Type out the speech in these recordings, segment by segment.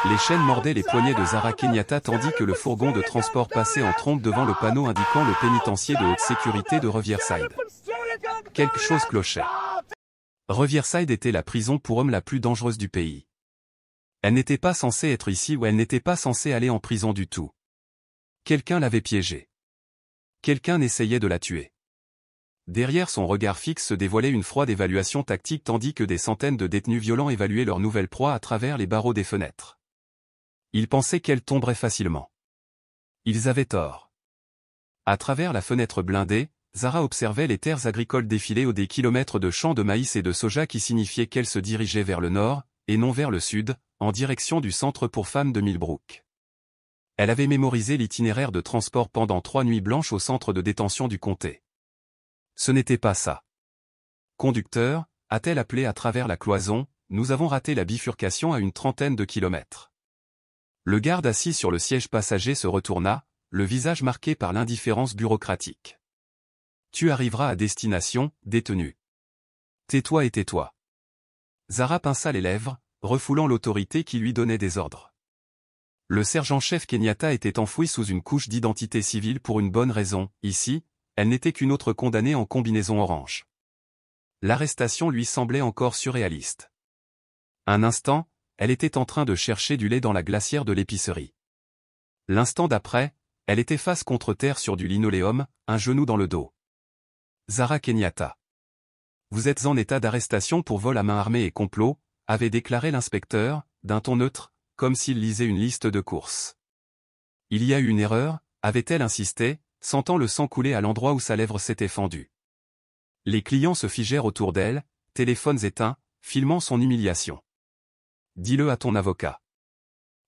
Les chaînes mordaient les poignets de Zara Kenyatta tandis que le fourgon de transport passait en trombe devant le panneau indiquant le pénitencier de haute sécurité de Riverside. Quelque chose clochait. Riverside était la prison pour hommes la plus dangereuse du pays. Elle n'était pas censée être ici ou elle n'était pas censée aller en prison du tout. Quelqu'un l'avait piégée. Quelqu'un essayait de la tuer. Derrière son regard fixe se dévoilait une froide évaluation tactique tandis que des centaines de détenus violents évaluaient leur nouvelle proie à travers les barreaux des fenêtres. Ils pensaient qu'elle tomberait facilement. Ils avaient tort. À travers la fenêtre blindée, Zara observait les terres agricoles défiler aux des kilomètres de champs de maïs et de soja qui signifiaient qu'elle se dirigeait vers le nord, et non vers le sud, en direction du centre pour femmes de Millbrook. Elle avait mémorisé l'itinéraire de transport pendant 3 nuits blanches au centre de détention du comté. Ce n'était pas ça. Conducteur, a-t-elle appelé à travers la cloison, nous avons raté la bifurcation à une trentaine de kilomètres. Le garde assis sur le siège passager se retourna, le visage marqué par l'indifférence bureaucratique. Tu arriveras à destination, détenu. Tais-toi et tais-toi. Zara pinça les lèvres, refoulant l'autorité qui lui donnait des ordres. Le sergent-chef Kenyatta était enfoui sous une couche d'identité civile pour une bonne raison, ici, elle n'était qu'une autre condamnée en combinaison orange. L'arrestation lui semblait encore surréaliste. Un instant, elle était en train de chercher du lait dans la glacière de l'épicerie. L'instant d'après, elle était face contre terre sur du linoléum, un genou dans le dos. Zara Kenyatta. Vous êtes en état d'arrestation pour vol à main armée et complot, avait déclaré l'inspecteur, d'un ton neutre, comme s'il lisait une liste de courses. Il y a eu une erreur, avait-elle insisté, sentant le sang couler à l'endroit où sa lèvre s'était fendue. Les clients se figèrent autour d'elle, téléphones éteints, filmant son humiliation. Dis-le à ton avocat.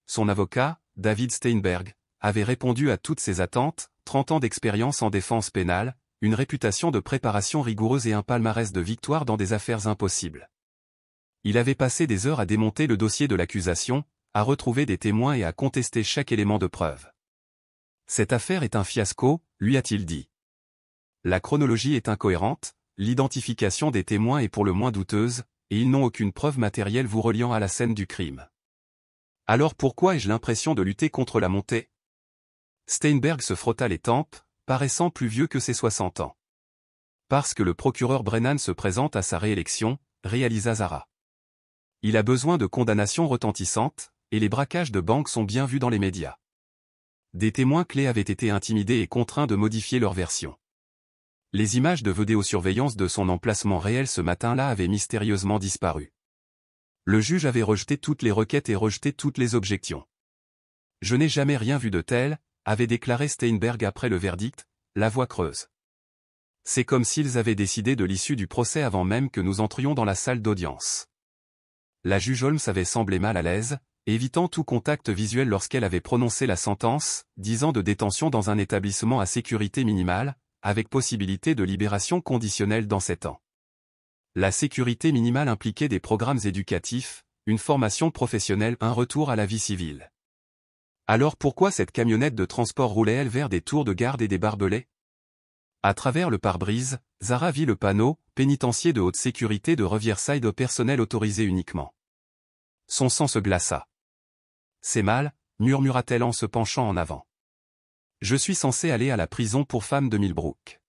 Son avocat, David Steinberg, avait répondu à toutes ses attentes, 30 ans d'expérience en défense pénale, une réputation de préparation rigoureuse et un palmarès de victoires dans des affaires impossibles. Il avait passé des heures à démonter le dossier de l'accusation, à retrouver des témoins et à contester chaque élément de preuve. Cette affaire est un fiasco, lui a-t-il dit. La chronologie est incohérente, l'identification des témoins est pour le moins douteuse, et ils n'ont aucune preuve matérielle vous reliant à la scène du crime. Alors pourquoi ai-je l'impression de lutter contre la montée? Steinberg se frotta les tempes, paraissant plus vieux que ses 60 ans. Parce que le procureur Brennan se présente à sa réélection, réalisa Zara. Il a besoin de condamnations retentissantes, et les braquages de banques sont bien vus dans les médias. Des témoins clés avaient été intimidés et contraints de modifier leur version. Les images de vidéosurveillance de son emplacement réel ce matin-là avaient mystérieusement disparu. Le juge avait rejeté toutes les requêtes et rejeté toutes les objections. Je n'ai jamais rien vu de tel, avait déclaré Steinberg après le verdict, la voix creuse. C'est comme s'ils avaient décidé de l'issue du procès avant même que nous entrions dans la salle d'audience. La juge Holmes avait semblé mal à l'aise, évitant tout contact visuel lorsqu'elle avait prononcé la sentence, 10 ans de détention dans un établissement à sécurité minimale, avec possibilité de libération conditionnelle dans 7 ans. La sécurité minimale impliquait des programmes éducatifs, une formation professionnelle, un retour à la vie civile. Alors pourquoi cette camionnette de transport roulait-elle vers des tours de garde et des barbelés? À travers le pare-brise, Zara vit le panneau « Pénitencier de haute sécurité de Riverside au personnel autorisé uniquement ». Son sang se glaça. « C'est mal », murmura-t-elle en se penchant en avant. « Je suis censé aller à la prison pour femmes de Millbrook. »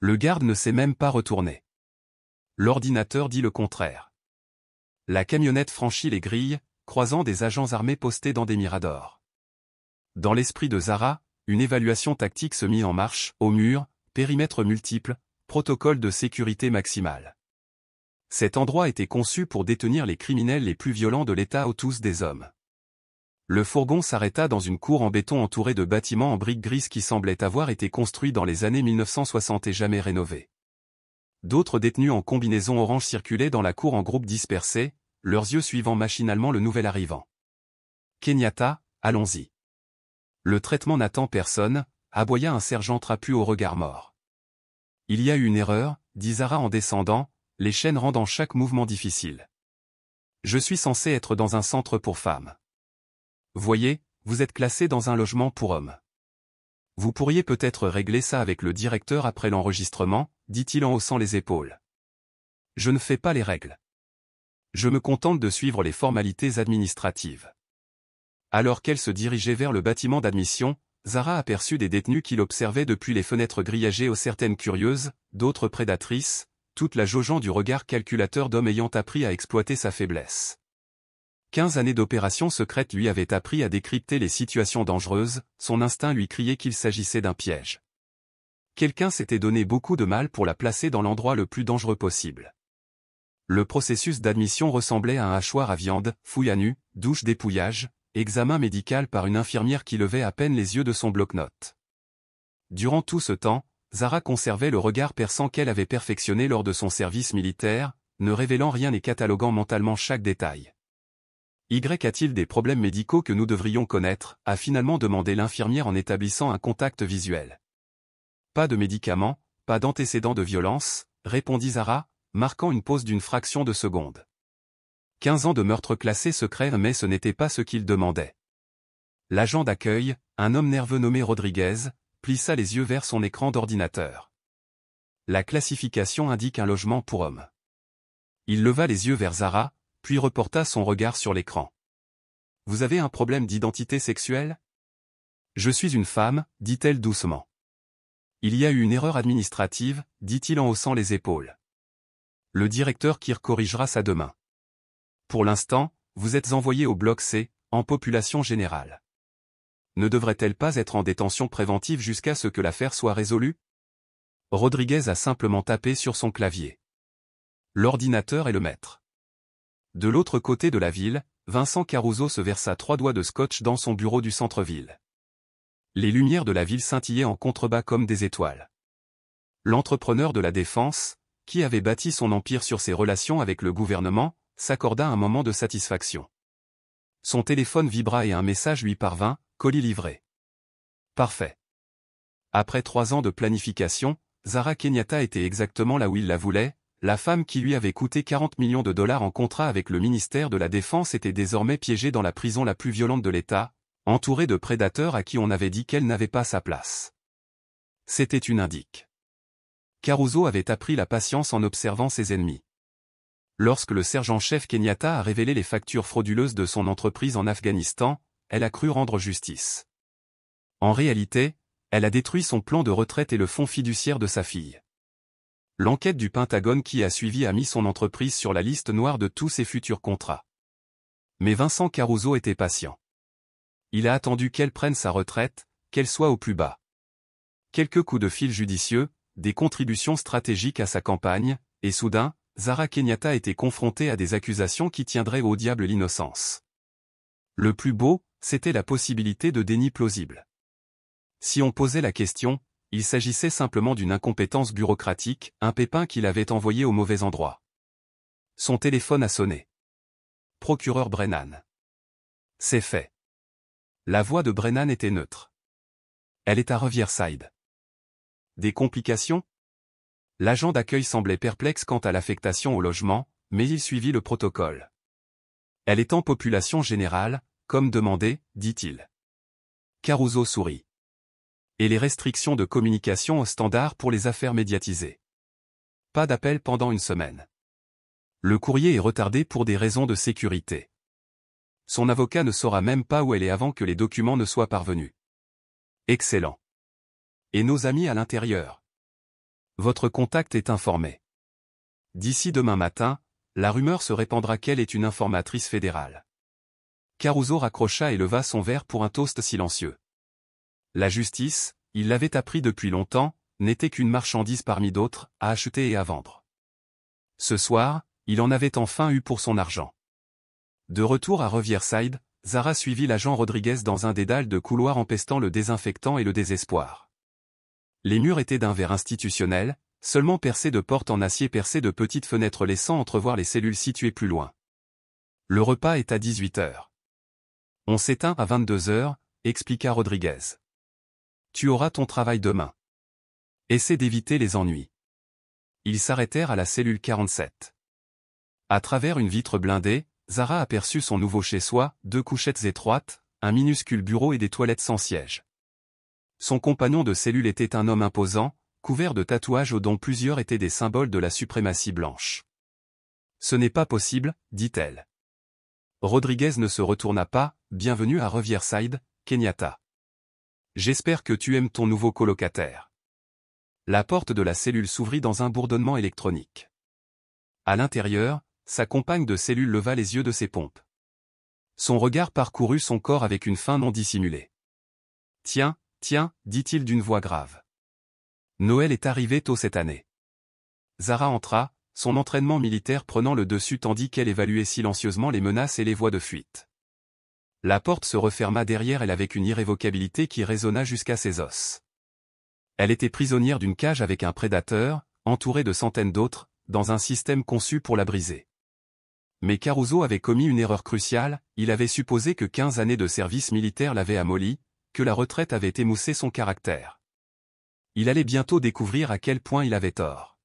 Le garde ne s'est même pas retourné. L'ordinateur dit le contraire. La camionnette franchit les grilles, croisant des agents armés postés dans des miradors. Dans l'esprit de Zara, une évaluation tactique se mit en marche, au mur, périmètre multiple, protocole de sécurité maximale. Cet endroit était conçu pour détenir les criminels les plus violents de l'État ou tous des hommes. Le fourgon s'arrêta dans une cour en béton entourée de bâtiments en briques grises qui semblaient avoir été construits dans les années 1960 et jamais rénovés. D'autres détenus en combinaison orange circulaient dans la cour en groupes dispersés, leurs yeux suivant machinalement le nouvel arrivant. Kenyatta, allons-y. Le traitement n'attend personne, aboya un sergent trapu au regard mort. Il y a eu une erreur, dit Zara en descendant, les chaînes rendant chaque mouvement difficile. Je suis censé être dans un centre pour femmes. Voyez, vous êtes classé dans un logement pour hommes. Vous pourriez peut-être régler ça avec le directeur après l'enregistrement, dit-il en haussant les épaules. Je ne fais pas les règles. Je me contente de suivre les formalités administratives. Alors qu'elle se dirigeait vers le bâtiment d'admission, Zara aperçut des détenus qui l'observaient depuis les fenêtres grillagées, certaines curieuses, d'autres prédatrices, toute la jaugeant du regard calculateur d'homme ayant appris à exploiter sa faiblesse. 15 années d'opération secrète lui avaient appris à décrypter les situations dangereuses, son instinct lui criait qu'il s'agissait d'un piège. Quelqu'un s'était donné beaucoup de mal pour la placer dans l'endroit le plus dangereux possible. Le processus d'admission ressemblait à un hachoir à viande, fouille à nu, douche dépouillage, examen médical par une infirmière qui levait à peine les yeux de son bloc-notes. Durant tout ce temps, Zara conservait le regard perçant qu'elle avait perfectionné lors de son service militaire, ne révélant rien et cataloguant mentalement chaque détail. Y a-t-il des problèmes médicaux que nous devrions connaître, a finalement demandé l'infirmière en établissant un contact visuel. Pas de médicaments, pas d'antécédents de violence, répondit Zara, marquant une pause d'une fraction de seconde. 15 ans de meurtre classé secret, mais ce n'était pas ce qu'il demandait. L'agent d'accueil, un homme nerveux nommé Rodriguez, plissa les yeux vers son écran d'ordinateur. La classification indique un logement pour homme. Il leva les yeux vers Zara, puis reporta son regard sur l'écran. « Vous avez un problème d'identité sexuelle ? » « Je suis une femme, dit-elle doucement. »« Il y a eu une erreur administrative, dit-il en haussant les épaules. Le directeur Kirk corrigera ça demain. Pour l'instant, vous êtes envoyé au bloc C, en population générale. Ne devrait-elle pas être en détention préventive jusqu'à ce que l'affaire soit résolue ? Rodriguez a simplement tapé sur son clavier. L'ordinateur est le maître. De l'autre côté de la ville, Vincent Caruso se versa 3 doigts de scotch dans son bureau du centre-ville. Les lumières de la ville scintillaient en contrebas comme des étoiles. L'entrepreneur de la défense, qui avait bâti son empire sur ses relations avec le gouvernement, s'accorda un moment de satisfaction. Son téléphone vibra et un message lui parvint, colis livré. Parfait. Après 3 ans de planification, Zara Kenyatta était exactement là où il la voulait, la femme qui lui avait coûté 40 millions de dollars en contrat avec le ministère de la Défense était désormais piégée dans la prison la plus violente de l'État, entourée de prédateurs à qui on avait dit qu'elle n'avait pas sa place. C'était une indique. Caruso avait appris la patience en observant ses ennemis. Lorsque le sergent-chef Kenyatta a révélé les factures frauduleuses de son entreprise en Afghanistan, elle a cru rendre justice. En réalité, elle a détruit son plan de retraite et le fonds fiduciaire de sa fille. L'enquête du Pentagone qui a suivi a mis son entreprise sur la liste noire de tous ses futurs contrats. Mais Vincent Caruso était patient. Il a attendu qu'elle prenne sa retraite, qu'elle soit au plus bas. Quelques coups de fil judicieux, des contributions stratégiques à sa campagne, et soudain, Zara Kenyatta était confrontée à des accusations qui tiendraient au diable l'innocence. Le plus beau, c'était la possibilité de déni plausible. Si on posait la question, il s'agissait simplement d'une incompétence bureaucratique, un pépin qu'il avait envoyé au mauvais endroit. Son téléphone a sonné. Procureur Brennan. C'est fait. La voix de Brennan était neutre. Elle est à Riverside. Des complications ? L'agent d'accueil semblait perplexe quant à l'affectation au logement, mais il suivit le protocole. Elle est en population générale, comme demandé, dit-il. Caruso sourit. Et les restrictions de communication au standard pour les affaires médiatisées. Pas d'appel pendant une semaine. Le courrier est retardé pour des raisons de sécurité. Son avocat ne saura même pas où elle est avant que les documents ne soient parvenus. Excellent. Et nos amis à l'intérieur? Votre contact est informé. D'ici demain matin, la rumeur se répandra qu'elle est une informatrice fédérale. Caruso raccrocha et leva son verre pour un toast silencieux. La justice, il l'avait appris depuis longtemps, n'était qu'une marchandise parmi d'autres, à acheter et à vendre. Ce soir, il en avait enfin eu pour son argent. De retour à Riverside, Zara suivit l'agent Rodriguez dans un dédale de couloirs empestant le désinfectant et le désespoir. Les murs étaient d'un verre institutionnel, seulement percés de portes en acier percées de petites fenêtres laissant entrevoir les cellules situées plus loin. Le repas est à 18h. On s'éteint à 22h, expliqua Rodriguez. Tu auras ton travail demain. Essaie d'éviter les ennuis. Ils s'arrêtèrent à la cellule 47. À travers une vitre blindée, Zara aperçut son nouveau chez-soi, 2 couchettes étroites, un minuscule bureau et des toilettes sans siège. Son compagnon de cellule était un homme imposant, couvert de tatouages dont plusieurs étaient des symboles de la suprématie blanche. « Ce n'est pas possible, dit-elle. Rodriguez ne se retourna pas. Bienvenue à Riverside, Kenyatta. J'espère que tu aimes ton nouveau colocataire. La porte de la cellule s'ouvrit dans un bourdonnement électronique. À l'intérieur, sa compagne de cellule leva les yeux de ses pompes. Son regard parcourut son corps avec une faim non dissimulée. Tiens, dit-il d'une voix grave. Noël est arrivé tôt cette année. Zara entra, son entraînement militaire prenant le dessus tandis qu'elle évaluait silencieusement les menaces et les voies de fuite. La porte se referma derrière elle avec une irrévocabilité qui résonna jusqu'à ses os. Elle était prisonnière d'une cage avec un prédateur, entourée de centaines d'autres, dans un système conçu pour la briser. Mais Caruso avait commis une erreur cruciale, il avait supposé que 15 années de service militaire l'avaient amolli, que la retraite avait émoussé son caractère. Il allait bientôt découvrir à quel point il avait tort.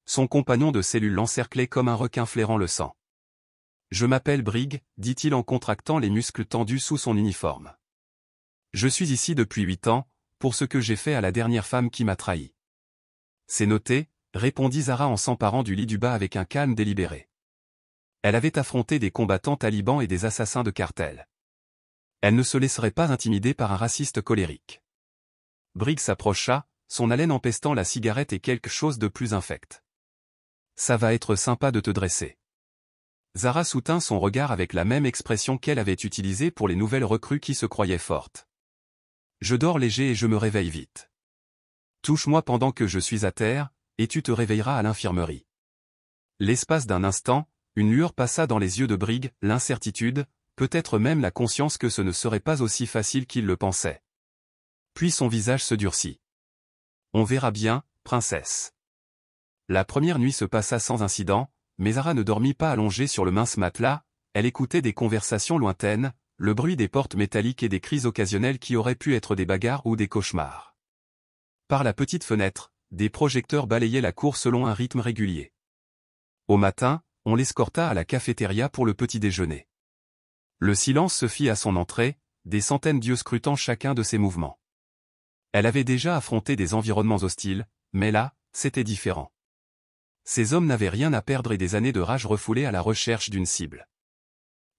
Son compagnon de cellule l'encerclait comme un requin flairant le sang. « Je m'appelle Brigg », dit-il en contractant les muscles tendus sous son uniforme. « Je suis ici depuis 8 ans, pour ce que j'ai fait à la dernière femme qui m'a trahi. »« C'est noté », répondit Zara en s'emparant du lit du bas avec un calme délibéré. Elle avait affronté des combattants talibans et des assassins de cartel. Elle ne se laisserait pas intimider par un raciste colérique. Brigg s'approcha, son haleine empestant la cigarette et quelque chose de plus infect. « Ça va être sympa de te dresser. » Zara soutint son regard avec la même expression qu'elle avait utilisée pour les nouvelles recrues qui se croyaient fortes. « Je dors léger et je me réveille vite. Touche-moi pendant que je suis à terre, et tu te réveilleras à l'infirmerie. » L'espace d'un instant, une lueur passa dans les yeux de Brigg, l'incertitude, peut-être même la conscience que ce ne serait pas aussi facile qu'il le pensait. Puis son visage se durcit. « On verra bien, princesse. » La première nuit se passa sans incident, mais Zara ne dormit pas allongée sur le mince matelas, elle écoutait des conversations lointaines, le bruit des portes métalliques et des cris occasionnels qui auraient pu être des bagarres ou des cauchemars. Par la petite fenêtre, des projecteurs balayaient la cour selon un rythme régulier. Au matin, on l'escorta à la cafétéria pour le petit déjeuner. Le silence se fit à son entrée, des centaines d'yeux scrutant chacun de ses mouvements. Elle avait déjà affronté des environnements hostiles, mais là, c'était différent. Ces hommes n'avaient rien à perdre et des années de rage refoulées à la recherche d'une cible.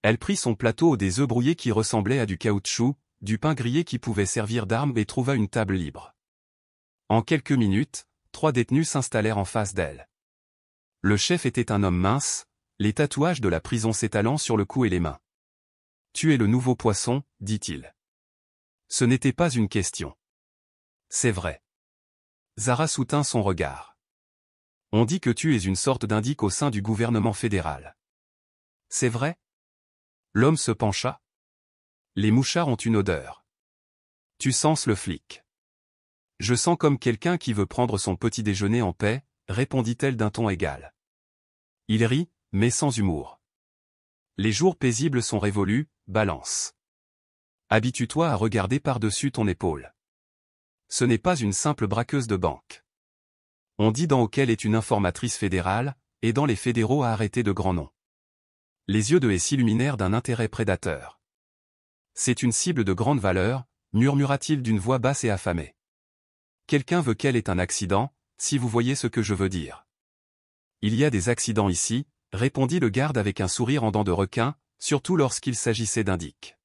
Elle prit son plateau des œufs brouillés qui ressemblaient à du caoutchouc, du pain grillé qui pouvait servir d'arme et trouva une table libre. En quelques minutes, 3 détenus s'installèrent en face d'elle. Le chef était un homme mince, les tatouages de la prison s'étalant sur le cou et les mains. « Tu es le nouveau poisson, dit-il. » Ce n'était pas une question. C'est vrai. Zara soutint son regard. On dit que tu es une sorte d'indique au sein du gouvernement fédéral. C'est vrai? L'homme se pencha. Les mouchards ont une odeur. Tu sens le flic. Je sens comme quelqu'un qui veut prendre son petit déjeuner en paix, répondit-elle d'un ton égal. Il rit, mais sans humour. Les jours paisibles sont révolus, balance. Habitue-toi à regarder par-dessus ton épaule. Ce n'est pas une simple braqueuse de banque. On dit dans auquel est une informatrice fédérale, et dans les fédéraux à arrêter de grands noms. Les yeux de Haie s'illuminèrent d'un intérêt prédateur. C'est une cible de grande valeur, murmura-t-il d'une voix basse et affamée. Quelqu'un veut qu'elle ait un accident, si vous voyez ce que je veux dire. Il y a des accidents ici, répondit le garde avec un sourire en dents de requin, surtout lorsqu'il s'agissait d'indiques.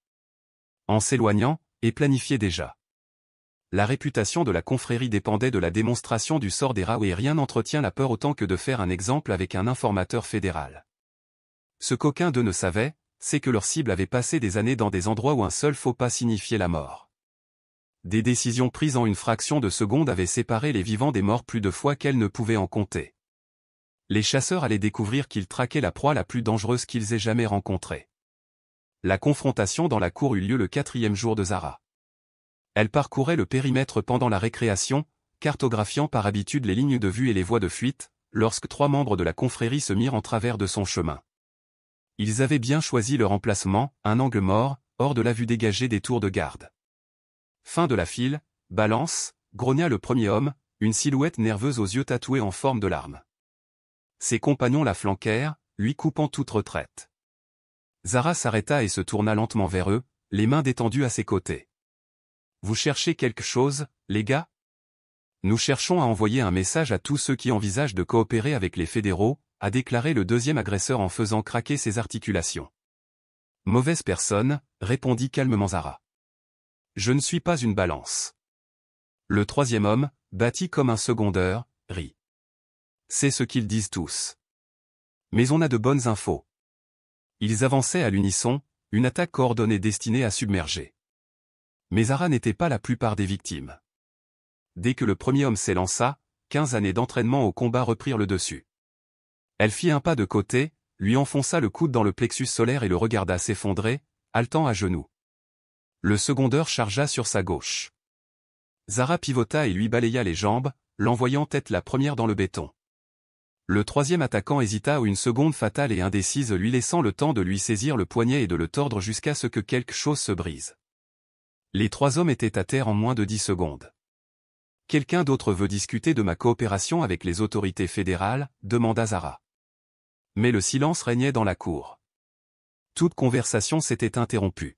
En s'éloignant, et planifié déjà. La réputation de la confrérie dépendait de la démonstration du sort des rats et rien n'entretient la peur autant que de faire un exemple avec un informateur fédéral. Ce qu'aucun d'eux ne savait, c'est que leur cible avait passé des années dans des endroits où un seul faux pas signifiait la mort. Des décisions prises en une fraction de seconde avaient séparé les vivants des morts plus de fois qu'elles ne pouvaient en compter. Les chasseurs allaient découvrir qu'ils traquaient la proie la plus dangereuse qu'ils aient jamais rencontrée. La confrontation dans la cour eut lieu le 4e jour de Zara. Elle parcourait le périmètre pendant la récréation, cartographiant par habitude les lignes de vue et les voies de fuite, lorsque 3 membres de la confrérie se mirent en travers de son chemin. Ils avaient bien choisi leur emplacement, un angle mort, hors de la vue dégagée des tours de garde. Fin de la file, balance, grogna le premier homme, une silhouette nerveuse aux yeux tatoués en forme de larme. Ses compagnons la flanquèrent, lui coupant toute retraite. Zara s'arrêta et se tourna lentement vers eux, les mains détendues à ses côtés. « Vous cherchez quelque chose, les gars ? Nous cherchons à envoyer un message à tous ceux qui envisagent de coopérer avec les fédéraux, a déclaré le 2e agresseur en faisant craquer ses articulations. Mauvaise personne, répondit calmement Zara. Je ne suis pas une balance. Le troisième homme, bâti comme un secondeur, rit. C'est ce qu'ils disent tous. Mais on a de bonnes infos. Ils avançaient à l'unisson, une attaque coordonnée destinée à submerger. Mais Zara n'était pas la plupart des victimes. Dès que le premier homme s'élança, 15 années d'entraînement au combat reprirent le dessus. Elle fit un pas de côté, lui enfonça le coude dans le plexus solaire et le regarda s'effondrer, haletant à genoux. Le secondeur chargea sur sa gauche. Zara pivota et lui balaya les jambes, l'envoyant tête la première dans le béton. Le troisième attaquant hésita une seconde fatale et indécise, lui laissant le temps de lui saisir le poignet et de le tordre jusqu'à ce que quelque chose se brise. Les trois hommes étaient à terre en moins de 10 secondes. « Quelqu'un d'autre veut discuter de ma coopération avec les autorités fédérales ?» demanda Zara. Mais le silence régnait dans la cour. Toute conversation s'était interrompue.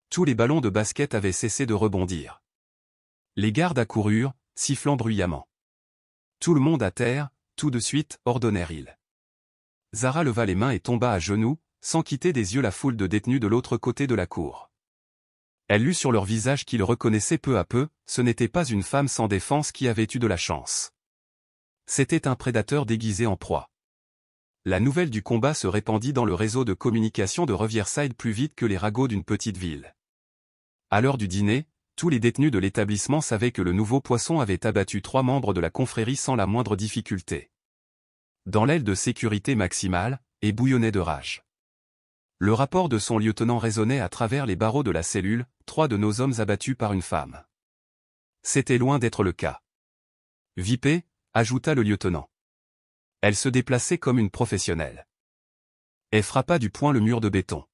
Tous les ballons de basket avaient cessé de rebondir. Les gardes accoururent, sifflant bruyamment. Tout le monde à terre, tout de suite, ordonnèrent-ils. Zara leva les mains et tomba à genoux, sans quitter des yeux la foule de détenus de l'autre côté de la cour. Elle lut sur leur visage qu'ils reconnaissaient peu à peu, ce n'était pas une femme sans défense qui avait eu de la chance. C'était un prédateur déguisé en proie. La nouvelle du combat se répandit dans le réseau de communication de Riverside plus vite que les ragots d'une petite ville. À l'heure du dîner, tous les détenus de l'établissement savaient que le nouveau poisson avait abattu 3 membres de la confrérie sans la moindre difficulté. Dans l'aile de sécurité maximale, et bouillonnait de rage. Le rapport de son lieutenant résonnait à travers les barreaux de la cellule, 3 de nos hommes abattus par une femme. C'était loin d'être le cas. Vipé, ajouta le lieutenant. Elle se déplaçait comme une professionnelle. Elle frappa du poing le mur de béton.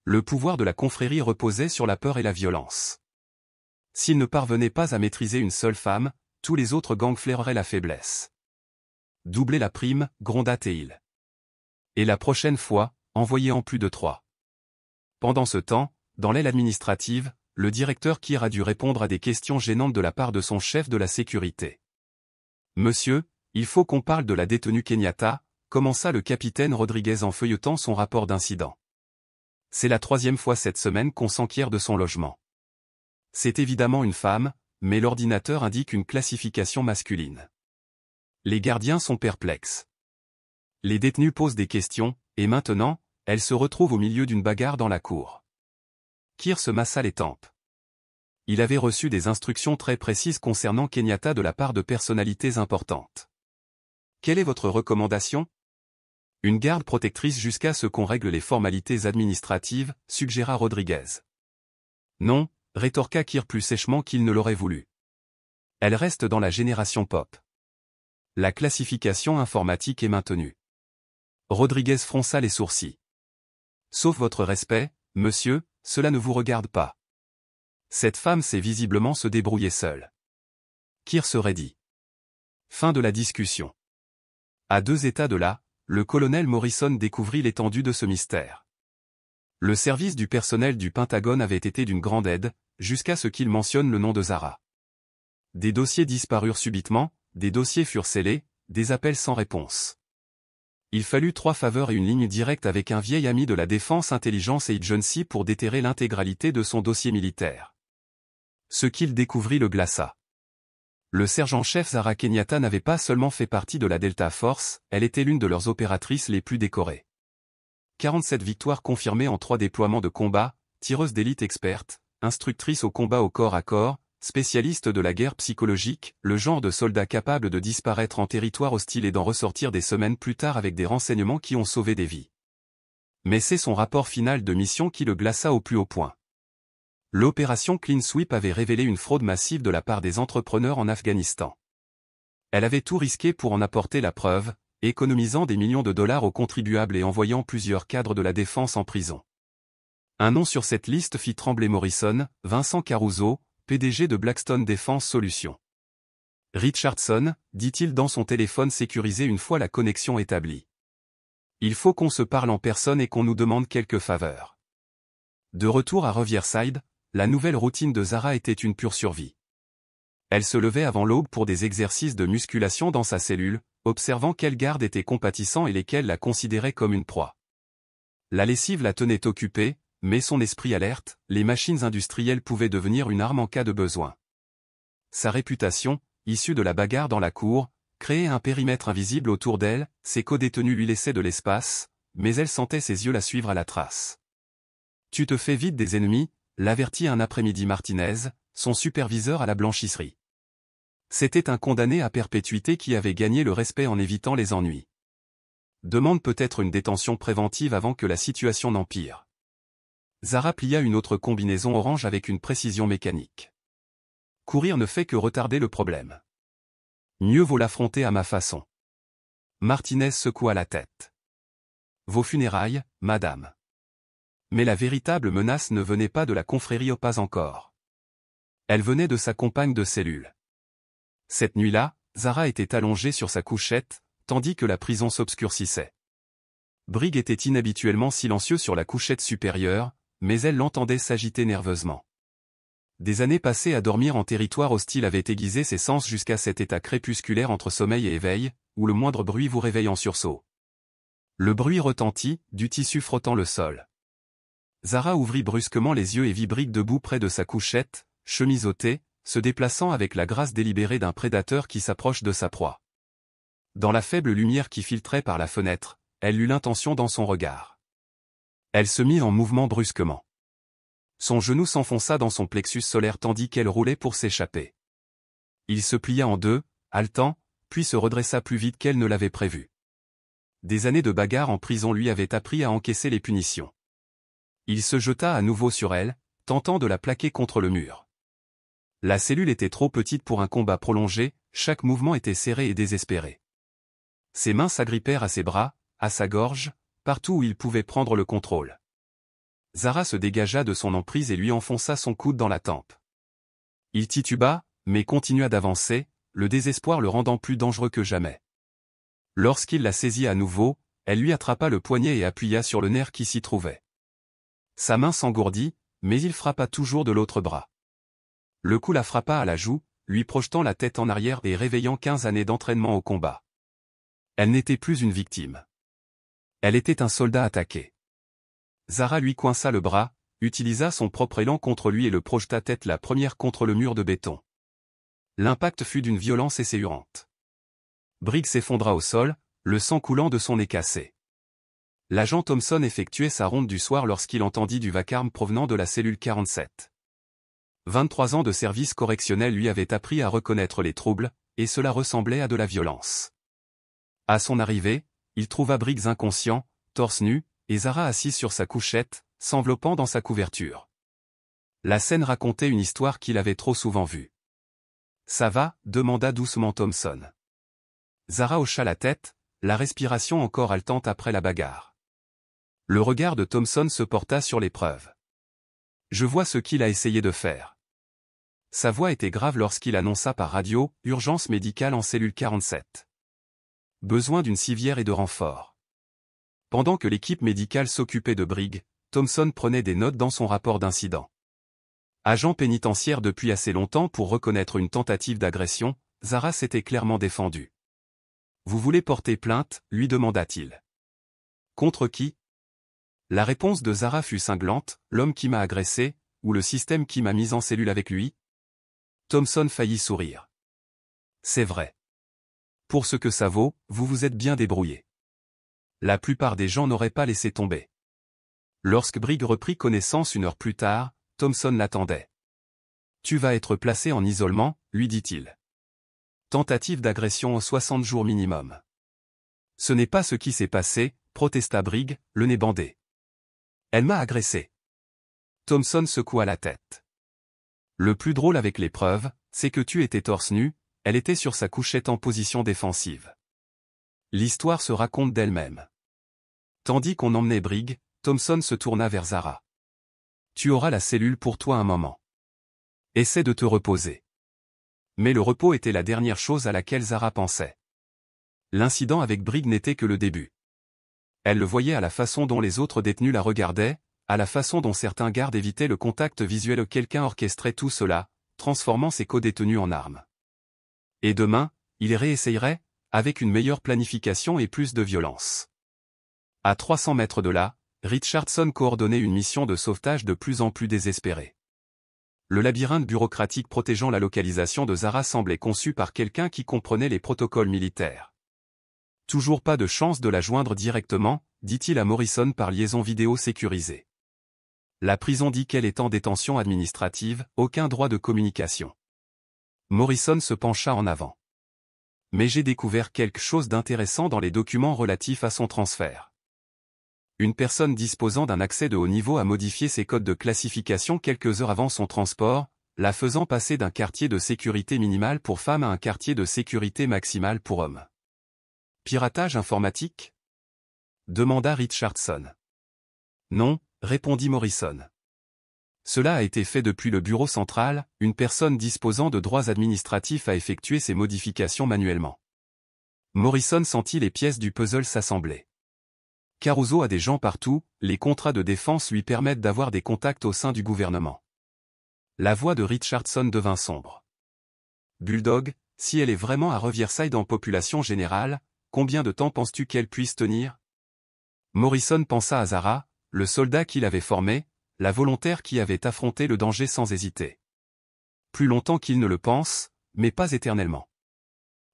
Le pouvoir de la confrérie reposait sur la peur et la violence. S'il ne parvenait pas à maîtriser une seule femme, tous les autres gangs flaireraient la faiblesse. Doublez la prime, gronda Théil. Et la prochaine fois, envoyez en plus de 3. Pendant ce temps, dans l'aile administrative, le directeur Kir a dû répondre à des questions gênantes de la part de son chef de la sécurité. Monsieur, il faut qu'on parle de la détenue Kenyatta, commença le capitaine Rodriguez en feuilletant son rapport d'incident. C'est la 3e fois cette semaine qu'on s'enquiert de son logement. C'est évidemment une femme, mais l'ordinateur indique une classification masculine. Les gardiens sont perplexes. Les détenus posent des questions, et maintenant, elle se retrouve au milieu d'une bagarre dans la cour. Kir se massa les tempes. Il avait reçu des instructions très précises concernant Kenyatta de la part de personnalités importantes. Quelle est votre recommandation? Une garde protectrice jusqu'à ce qu'on règle les formalités administratives, suggéra Rodriguez. Non, rétorqua Kir plus sèchement qu'il ne l'aurait voulu. Elle reste dans la génération pop. La classification informatique est maintenue. Rodriguez fronça les sourcils. Sauf votre respect, monsieur, cela ne vous regarde pas. Cette femme sait visiblement se débrouiller seule. Kir se raidit. Fin de la discussion. À 2 états de là, le colonel Morrison découvrit l'étendue de ce mystère. Le service du personnel du Pentagone avait été d'une grande aide, jusqu'à ce qu'il mentionne le nom de Zara. Des dossiers disparurent subitement, des dossiers furent scellés, des appels sans réponse. Il fallut 3 faveurs et une ligne directe avec un vieil ami de la Défense Intelligence Agency pour déterrer l'intégralité de son dossier militaire. Ce qu'il découvrit le glaça. Le sergent-chef Zara Kenyatta n'avait pas seulement fait partie de la Delta Force, elle était l'une de leurs opératrices les plus décorées. 47 victoires confirmées en 3 déploiements de combat, tireuse d'élite experte, instructrice au combat au corps à corps, spécialiste de la guerre psychologique, le genre de soldat capable de disparaître en territoire hostile et d'en ressortir des semaines plus tard avec des renseignements qui ont sauvé des vies. Mais c'est son rapport final de mission qui le glaça au plus haut point. L'opération Clean Sweep avait révélé une fraude massive de la part des entrepreneurs en Afghanistan. Elle avait tout risqué pour en apporter la preuve, économisant des millions de dollars aux contribuables et envoyant plusieurs cadres de la défense en prison. Un nom sur cette liste fit trembler Morrison, Vincent Caruso, PDG de Blackstone Defense Solutions. Richardson, dit-il dans son téléphone sécurisé une fois la connexion établie. Il faut qu'on se parle en personne et qu'on nous demande quelques faveurs. De retour à Riverside, la nouvelle routine de Zara était une pure survie. Elle se levait avant l'aube pour des exercices de musculation dans sa cellule, observant quels gardes étaient compatissants et lesquels la considéraient comme une proie. La lessive la tenait occupée, mais son esprit alerte, les machines industrielles pouvaient devenir une arme en cas de besoin. Sa réputation, issue de la bagarre dans la cour, créait un périmètre invisible autour d'elle, ses codétenus lui laissaient de l'espace, mais elle sentait ses yeux la suivre à la trace. « Tu te fais vite des ennemis », l'avertit un après-midi Martinez, son superviseur à la blanchisserie. C'était un condamné à perpétuité qui avait gagné le respect en évitant les ennuis. Demande peut-être une détention préventive avant que la situation n'empire. Zara plia une autre combinaison orange avec une précision mécanique. Courir ne fait que retarder le problème. Mieux vaut l'affronter à ma façon. Martinez secoua la tête. Vos funérailles, madame. Mais la véritable menace ne venait pas de la confrérie, pas encore. Elle venait de sa compagne de cellule. Cette nuit-là, Zara était allongée sur sa couchette, tandis que la prison s'obscurcissait. Briggs était inhabituellement silencieux sur la couchette supérieure, mais elle l'entendait s'agiter nerveusement. Des années passées à dormir en territoire hostile avaient aiguisé ses sens jusqu'à cet état crépusculaire entre sommeil et éveil, où le moindre bruit vous réveille en sursaut. Le bruit retentit, du tissu frottant le sol. Zara ouvrit brusquement les yeux et vit Briggs debout près de sa couchette, chemise ôtée, se déplaçant avec la grâce délibérée d'un prédateur qui s'approche de sa proie. Dans la faible lumière qui filtrait par la fenêtre, elle lut l'intention dans son regard. Elle se mit en mouvement brusquement. Son genou s'enfonça dans son plexus solaire tandis qu'elle roulait pour s'échapper. Il se plia en deux, haletant, puis se redressa plus vite qu'elle ne l'avait prévu. Des années de bagarre en prison lui avaient appris à encaisser les punitions. Il se jeta à nouveau sur elle, tentant de la plaquer contre le mur. La cellule était trop petite pour un combat prolongé, chaque mouvement était serré et désespéré. Ses mains s'agrippèrent à ses bras, à sa gorge, partout où il pouvait prendre le contrôle. Zara se dégagea de son emprise et lui enfonça son coude dans la tempe. Il tituba, mais continua d'avancer, le désespoir le rendant plus dangereux que jamais. Lorsqu'il la saisit à nouveau, elle lui attrapa le poignet et appuya sur le nerf qui s'y trouvait. Sa main s'engourdit, mais il frappa toujours de l'autre bras. Le coup la frappa à la joue, lui projetant la tête en arrière et réveillant 15 années d'entraînement au combat. Elle n'était plus une victime. Elle était un soldat attaqué. Zara lui coinça le bras, utilisa son propre élan contre lui et le projeta tête la première contre le mur de béton. L'impact fut d'une violence essayante. Briggs s'effondra au sol, le sang coulant de son nez cassé. L'agent Thompson effectuait sa ronde du soir lorsqu'il entendit du vacarme provenant de la cellule 47. 23 ans de service correctionnel lui avaient appris à reconnaître les troubles, et cela ressemblait à de la violence. À son arrivée, il trouva Briggs inconscient, torse nu, et Zara assise sur sa couchette, s'enveloppant dans sa couverture. La scène racontait une histoire qu'il avait trop souvent vue. « Ça va ?» demanda doucement Thompson. Zara hocha la tête, la respiration encore haletante après la bagarre. Le regard de Thompson se porta sur l'épreuve. « Je vois ce qu'il a essayé de faire. » Sa voix était grave lorsqu'il annonça par radio « Urgence médicale en cellule 47. Besoin d'une civière et de renfort. » Pendant que l'équipe médicale s'occupait de Briggs, Thompson prenait des notes dans son rapport d'incident. Agent pénitentiaire depuis assez longtemps pour reconnaître une tentative d'agression, Zara s'était clairement défendue. « Vous voulez porter plainte ?» lui demanda-t-il. « Contre qui ?» La réponse de Zara fut cinglante, « L'homme qui m'a agressé, ou le système qui m'a mis en cellule avec lui ?» Thompson faillit sourire. « C'est vrai. Pour ce que ça vaut, vous vous êtes bien débrouillé. La plupart des gens n'auraient pas laissé tomber. » Lorsque Briggs reprit connaissance une heure plus tard, Thompson l'attendait. « Tu vas être placé en isolement » lui dit-il. « Tentative d'agression en 60 jours minimum. »« Ce n'est pas ce qui s'est passé » protesta Briggs, le nez bandé. « Elle m'a agressé. » Thompson secoua la tête. « Le plus drôle avec l'épreuve, c'est que tu étais torse nu, elle était sur sa couchette en position défensive. L'histoire se raconte d'elle-même. » Tandis qu'on emmenait Briggs, Thompson se tourna vers Zara. « Tu auras la cellule pour toi un moment. Essaie de te reposer. » Mais le repos était la dernière chose à laquelle Zara pensait. L'incident avec Briggs n'était que le début. Elle le voyait à la façon dont les autres détenus la regardaient, à la façon dont certains gardes évitaient le contact visuel. Quelqu'un orchestrait tout cela, transformant ses codétenus en armes. Et demain, il réessayerait, avec une meilleure planification et plus de violence. À 300 mètres de là, Richardson coordonnait une mission de sauvetage de plus en plus désespérée. Le labyrinthe bureaucratique protégeant la localisation de Zara semblait conçu par quelqu'un qui comprenait les protocoles militaires. Toujours pas de chance de la joindre directement, dit-il à Morrison par liaison vidéo sécurisée. La prison dit qu'elle est en détention administrative, aucun droit de communication. Morrison se pencha en avant. Mais j'ai découvert quelque chose d'intéressant dans les documents relatifs à son transfert. Une personne disposant d'un accès de haut niveau a modifié ses codes de classification quelques heures avant son transport, la faisant passer d'un quartier de sécurité minimale pour femmes à un quartier de sécurité maximale pour hommes. Piratage informatique ? Demanda Richardson. Non, répondit Morrison. Cela a été fait depuis le bureau central, une personne disposant de droits administratifs a effectué ces modifications manuellement. Morrison sentit les pièces du puzzle s'assembler. Caruso a des gens partout, les contrats de défense lui permettent d'avoir des contacts au sein du gouvernement. La voix de Richardson devint sombre. Bulldog, si elle est vraiment à Riverside en population générale, combien de temps penses-tu qu'elle puisse tenir ? Morrison pensa à Zara, le soldat qu'il avait formé, la volontaire qui avait affronté le danger sans hésiter. Plus longtemps qu'il ne le pense, mais pas éternellement.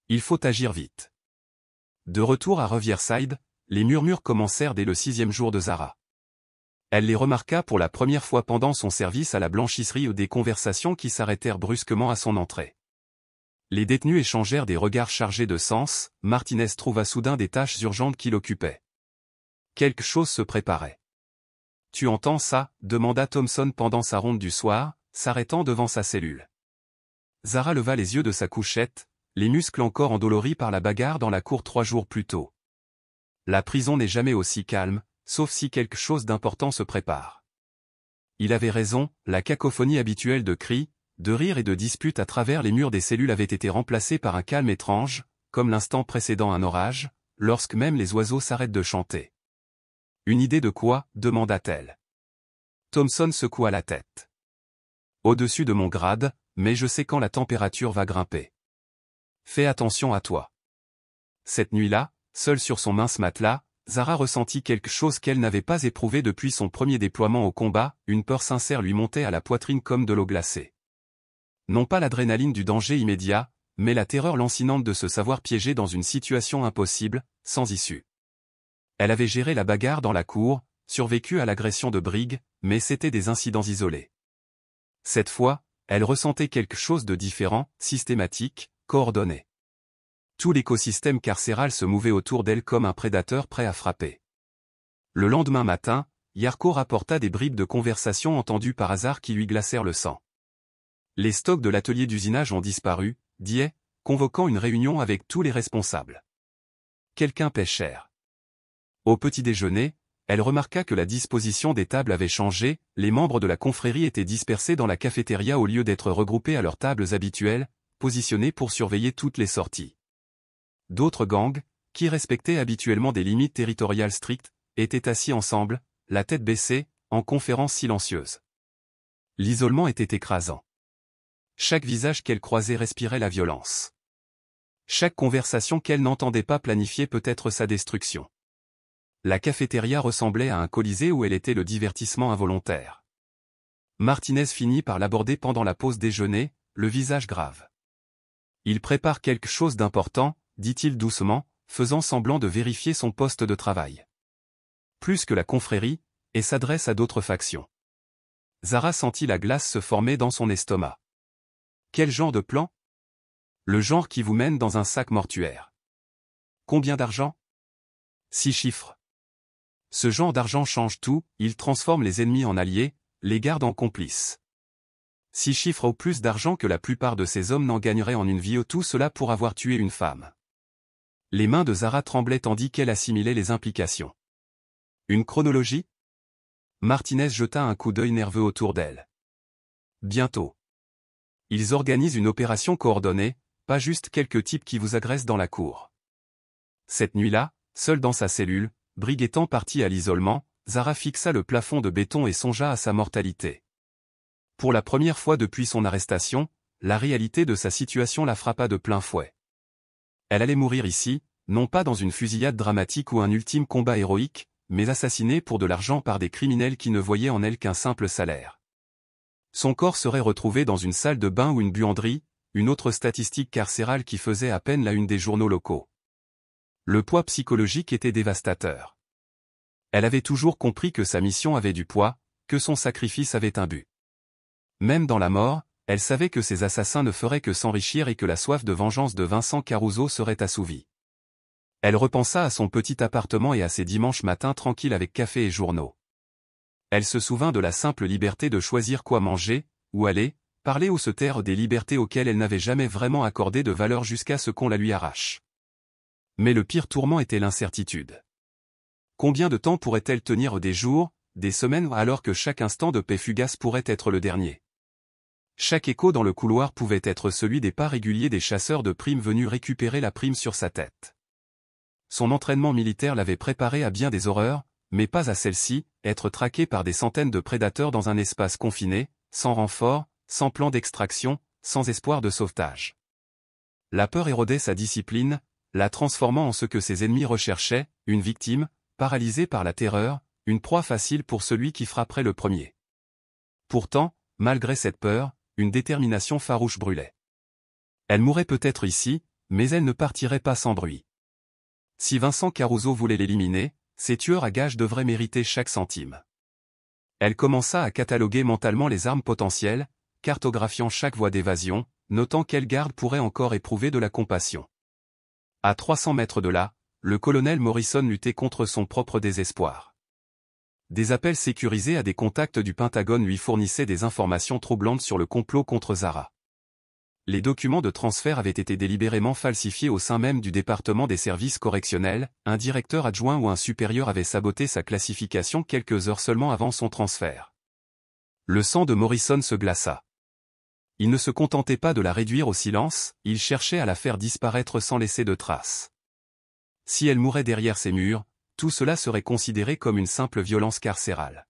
Il faut agir vite. De retour à Riverside, les murmures commencèrent dès le 6e jour de Zara. Elle les remarqua pour la première fois pendant son service à la blanchisserie ou des conversations qui s'arrêtèrent brusquement à son entrée. Les détenus échangèrent des regards chargés de sens, Martinez trouva soudain des tâches urgentes qui l'occupaient. Quelque chose se préparait. « Tu entends ça ?» demanda Thompson pendant sa ronde du soir, s'arrêtant devant sa cellule. Zara leva les yeux de sa couchette, les muscles encore endoloris par la bagarre dans la cour 3 jours plus tôt. La prison n'est jamais aussi calme, sauf si quelque chose d'important se prépare. Il avait raison, la cacophonie habituelle de cris, de rires et de disputes à travers les murs des cellules avait été remplacée par un calme étrange, comme l'instant précédant un orage, lorsque même les oiseaux s'arrêtent de chanter. « Une idée de quoi ?» demanda-t-elle. Thompson secoua la tête. « Au-dessus de mon grade, mais je sais quand la température va grimper. Fais attention à toi. » Cette nuit-là, seule sur son mince matelas, Zara ressentit quelque chose qu'elle n'avait pas éprouvé depuis son premier déploiement au combat, une peur sincère lui montait à la poitrine comme de l'eau glacée. Non pas l'adrénaline du danger immédiat, mais la terreur lancinante de se savoir piégée dans une situation impossible, sans issue. Elle avait géré la bagarre dans la cour, survécu à l'agression de Briggs, mais c'était des incidents isolés. Cette fois, elle ressentait quelque chose de différent, systématique, coordonné. Tout l'écosystème carcéral se mouvait autour d'elle comme un prédateur prêt à frapper. Le lendemain matin, Yarko rapporta des bribes de conversation entendues par hasard qui lui glacèrent le sang. Les stocks de l'atelier d'usinage ont disparu, dit-elle, convoquant une réunion avec tous les responsables. Quelqu'un paie cher. Au petit déjeuner, elle remarqua que la disposition des tables avait changé, les membres de la confrérie étaient dispersés dans la cafétéria au lieu d'être regroupés à leurs tables habituelles, positionnées pour surveiller toutes les sorties. D'autres gangs, qui respectaient habituellement des limites territoriales strictes, étaient assis ensemble, la tête baissée, en conférence silencieuse. L'isolement était écrasant. Chaque visage qu'elle croisait respirait la violence. Chaque conversation qu'elle n'entendait pas planifiait peut-être sa destruction. La cafétéria ressemblait à un colisée où elle était le divertissement involontaire. Martinez finit par l'aborder pendant la pause déjeuner, le visage grave. « Il prépare quelque chose d'important », dit-il doucement, faisant semblant de vérifier son poste de travail. Plus que la confrérie, et s'adresse à d'autres factions. Zara sentit la glace se former dans son estomac. Quel genre de plan ? Le genre qui vous mène dans un sac mortuaire. Combien d'argent ? 6 chiffres. Ce genre d'argent change tout, il transforme les ennemis en alliés, les garde en complices. 6 chiffres au plus d'argent que la plupart de ces hommes n'en gagneraient en une vie, tout cela pour avoir tué une femme. Les mains de Zara tremblaient tandis qu'elle assimilait les implications. Une chronologie ? Martinez jeta un coup d'œil nerveux autour d'elle. Bientôt. Ils organisent une opération coordonnée, pas juste quelques types qui vous agressent dans la cour. Cette nuit-là, seule dans sa cellule, Briggs étant parti à l'isolement, Zara fixa le plafond de béton et songea à sa mortalité. Pour la première fois depuis son arrestation, la réalité de sa situation la frappa de plein fouet. Elle allait mourir ici, non pas dans une fusillade dramatique ou un ultime combat héroïque, mais assassinée pour de l'argent par des criminels qui ne voyaient en elle qu'un simple salaire. Son corps serait retrouvé dans une salle de bain ou une buanderie, une autre statistique carcérale qui faisait à peine la une des journaux locaux. Le poids psychologique était dévastateur. Elle avait toujours compris que sa mission avait du poids, que son sacrifice avait un but. Même dans la mort, elle savait que ses assassins ne feraient que s'enrichir et que la soif de vengeance de Vincent Caruso serait assouvie. Elle repensa à son petit appartement et à ses dimanches matins tranquilles avec café et journaux. Elle se souvint de la simple liberté de choisir quoi manger, où aller, parler ou se taire, des libertés auxquelles elle n'avait jamais vraiment accordé de valeur jusqu'à ce qu'on la lui arrache. Mais le pire tourment était l'incertitude. Combien de temps pourrait-elle tenir, des jours, des semaines, alors que chaque instant de paix fugace pourrait être le dernier? Chaque écho dans le couloir pouvait être celui des pas réguliers des chasseurs de primes venus récupérer la prime sur sa tête. Son entraînement militaire l'avait préparé à bien des horreurs, mais pas à celle-ci, être traqué par des centaines de prédateurs dans un espace confiné, sans renfort, sans plan d'extraction, sans espoir de sauvetage. La peur érodait sa discipline, la transformant en ce que ses ennemis recherchaient, une victime, paralysée par la terreur, une proie facile pour celui qui frapperait le premier. Pourtant, malgré cette peur, une détermination farouche brûlait. Elle mourrait peut-être ici, mais elle ne partirait pas sans bruit. Si Vincent Caruso voulait l'éliminer, ses tueurs à gages devraient mériter chaque centime. Elle commença à cataloguer mentalement les armes potentielles, cartographiant chaque voie d'évasion, notant quelle garde pourrait encore éprouver de la compassion. À 300 mètres de là, le colonel Morrison luttait contre son propre désespoir. Des appels sécurisés à des contacts du Pentagone lui fournissaient des informations troublantes sur le complot contre Zara. Les documents de transfert avaient été délibérément falsifiés au sein même du département des services correctionnels, un directeur adjoint ou un supérieur avait saboté sa classification quelques heures seulement avant son transfert. Le sang de Morrison se glaça. Il ne se contentait pas de la réduire au silence, il cherchait à la faire disparaître sans laisser de traces. Si elle mourait derrière ces murs, tout cela serait considéré comme une simple violence carcérale.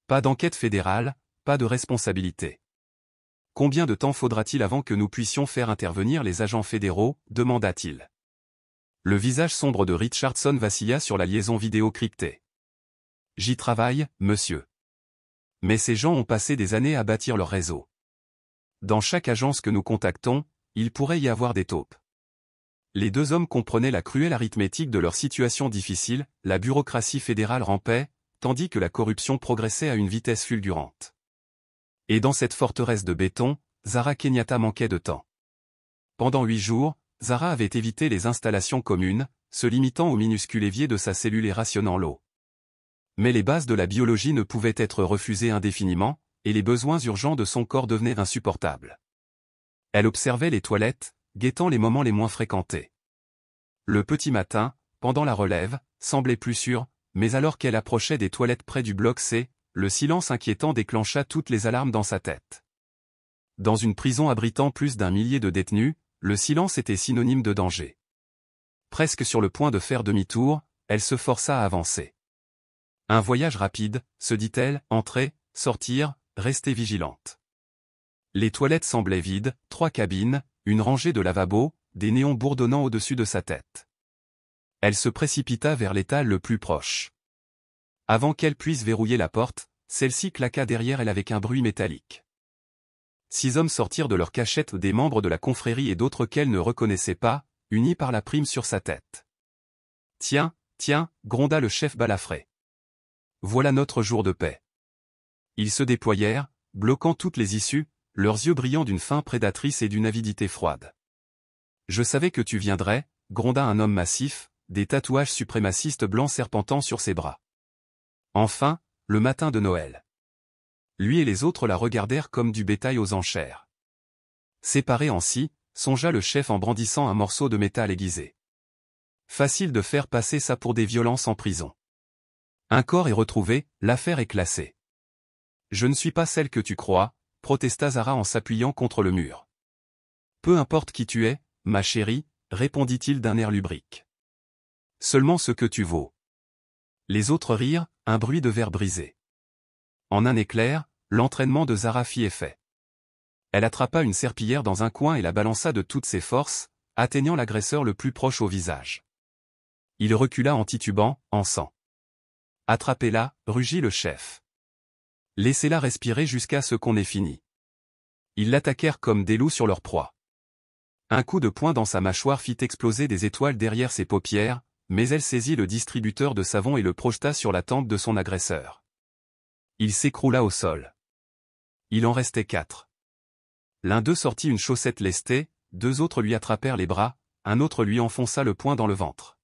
Pas d'enquête fédérale, pas de responsabilité. Combien de temps faudra-t-il avant que nous puissions faire intervenir les agents fédéraux, demanda-t-il. Le visage sombre de Richardson vacilla sur la liaison vidéo cryptée. J'y travaille, monsieur. Mais ces gens ont passé des années à bâtir leur réseau. Dans chaque agence que nous contactons, il pourrait y avoir des taupes. Les deux hommes comprenaient la cruelle arithmétique de leur situation difficile, la bureaucratie fédérale rampait, tandis que la corruption progressait à une vitesse fulgurante. Et dans cette forteresse de béton, Zara Kenyatta manquait de temps. Pendant 8 jours, Zara avait évité les installations communes, se limitant au minuscule évier de sa cellule et rationnant l'eau. Mais les bases de la biologie ne pouvaient être refusées indéfiniment, et les besoins urgents de son corps devenaient insupportables. Elle observait les toilettes, guettant les moments les moins fréquentés. Le petit matin, pendant la relève, semblait plus sûr, mais alors qu'elle approchait des toilettes près du bloc C, le silence inquiétant déclencha toutes les alarmes dans sa tête. Dans une prison abritant plus d'1 millier de détenus, le silence était synonyme de danger. Presque sur le point de faire demi-tour, elle se força à avancer. Un voyage rapide, se dit-elle, entrer, sortir, rester vigilante. Les toilettes semblaient vides, 3 cabines, une rangée de lavabos, des néons bourdonnant au-dessus de sa tête. Elle se précipita vers l'étal le plus proche. Avant qu'elle puisse verrouiller la porte, celle-ci claqua derrière elle avec un bruit métallique. 6 hommes sortirent de leur cachette, des membres de la confrérie et d'autres qu'elle ne reconnaissait pas, unis par la prime sur sa tête. « Tiens, tiens » gronda le chef balafré. « Voilà notre jour de paix. » Ils se déployèrent, bloquant toutes les issues, leurs yeux brillant d'une faim prédatrice et d'une avidité froide. « Je savais que tu viendrais » gronda un homme massif, des tatouages suprémacistes blancs serpentant sur ses bras. Enfin, le matin de Noël. Lui et les autres la regardèrent comme du bétail aux enchères. Séparés en 6, songea le chef en brandissant un morceau de métal aiguisé. Facile de faire passer ça pour des violences en prison. Un corps est retrouvé, l'affaire est classée. Je ne suis pas celle que tu crois, protesta Zara en s'appuyant contre le mur. Peu importe qui tu es, ma chérie, répondit-il d'un air lubrique. Seulement ce que tu vaux. Les autres rirent, un bruit de verre brisé. En un éclair, l'entraînement de Zara fit effet. Elle attrapa une serpillière dans un coin et la balança de toutes ses forces, atteignant l'agresseur le plus proche au visage. Il recula en titubant, en sang. Attrapez-la, rugit le chef. Laissez-la respirer jusqu'à ce qu'on ait fini. Ils l'attaquèrent comme des loups sur leur proie. Un coup de poing dans sa mâchoire fit exploser des étoiles derrière ses paupières, mais elle saisit le distributeur de savon et le projeta sur la tempe de son agresseur. Il s'écroula au sol. Il en restait 4. L'un d'eux sortit une chaussette lestée, 2 autres lui attrapèrent les bras, un autre lui enfonça le poing dans le ventre.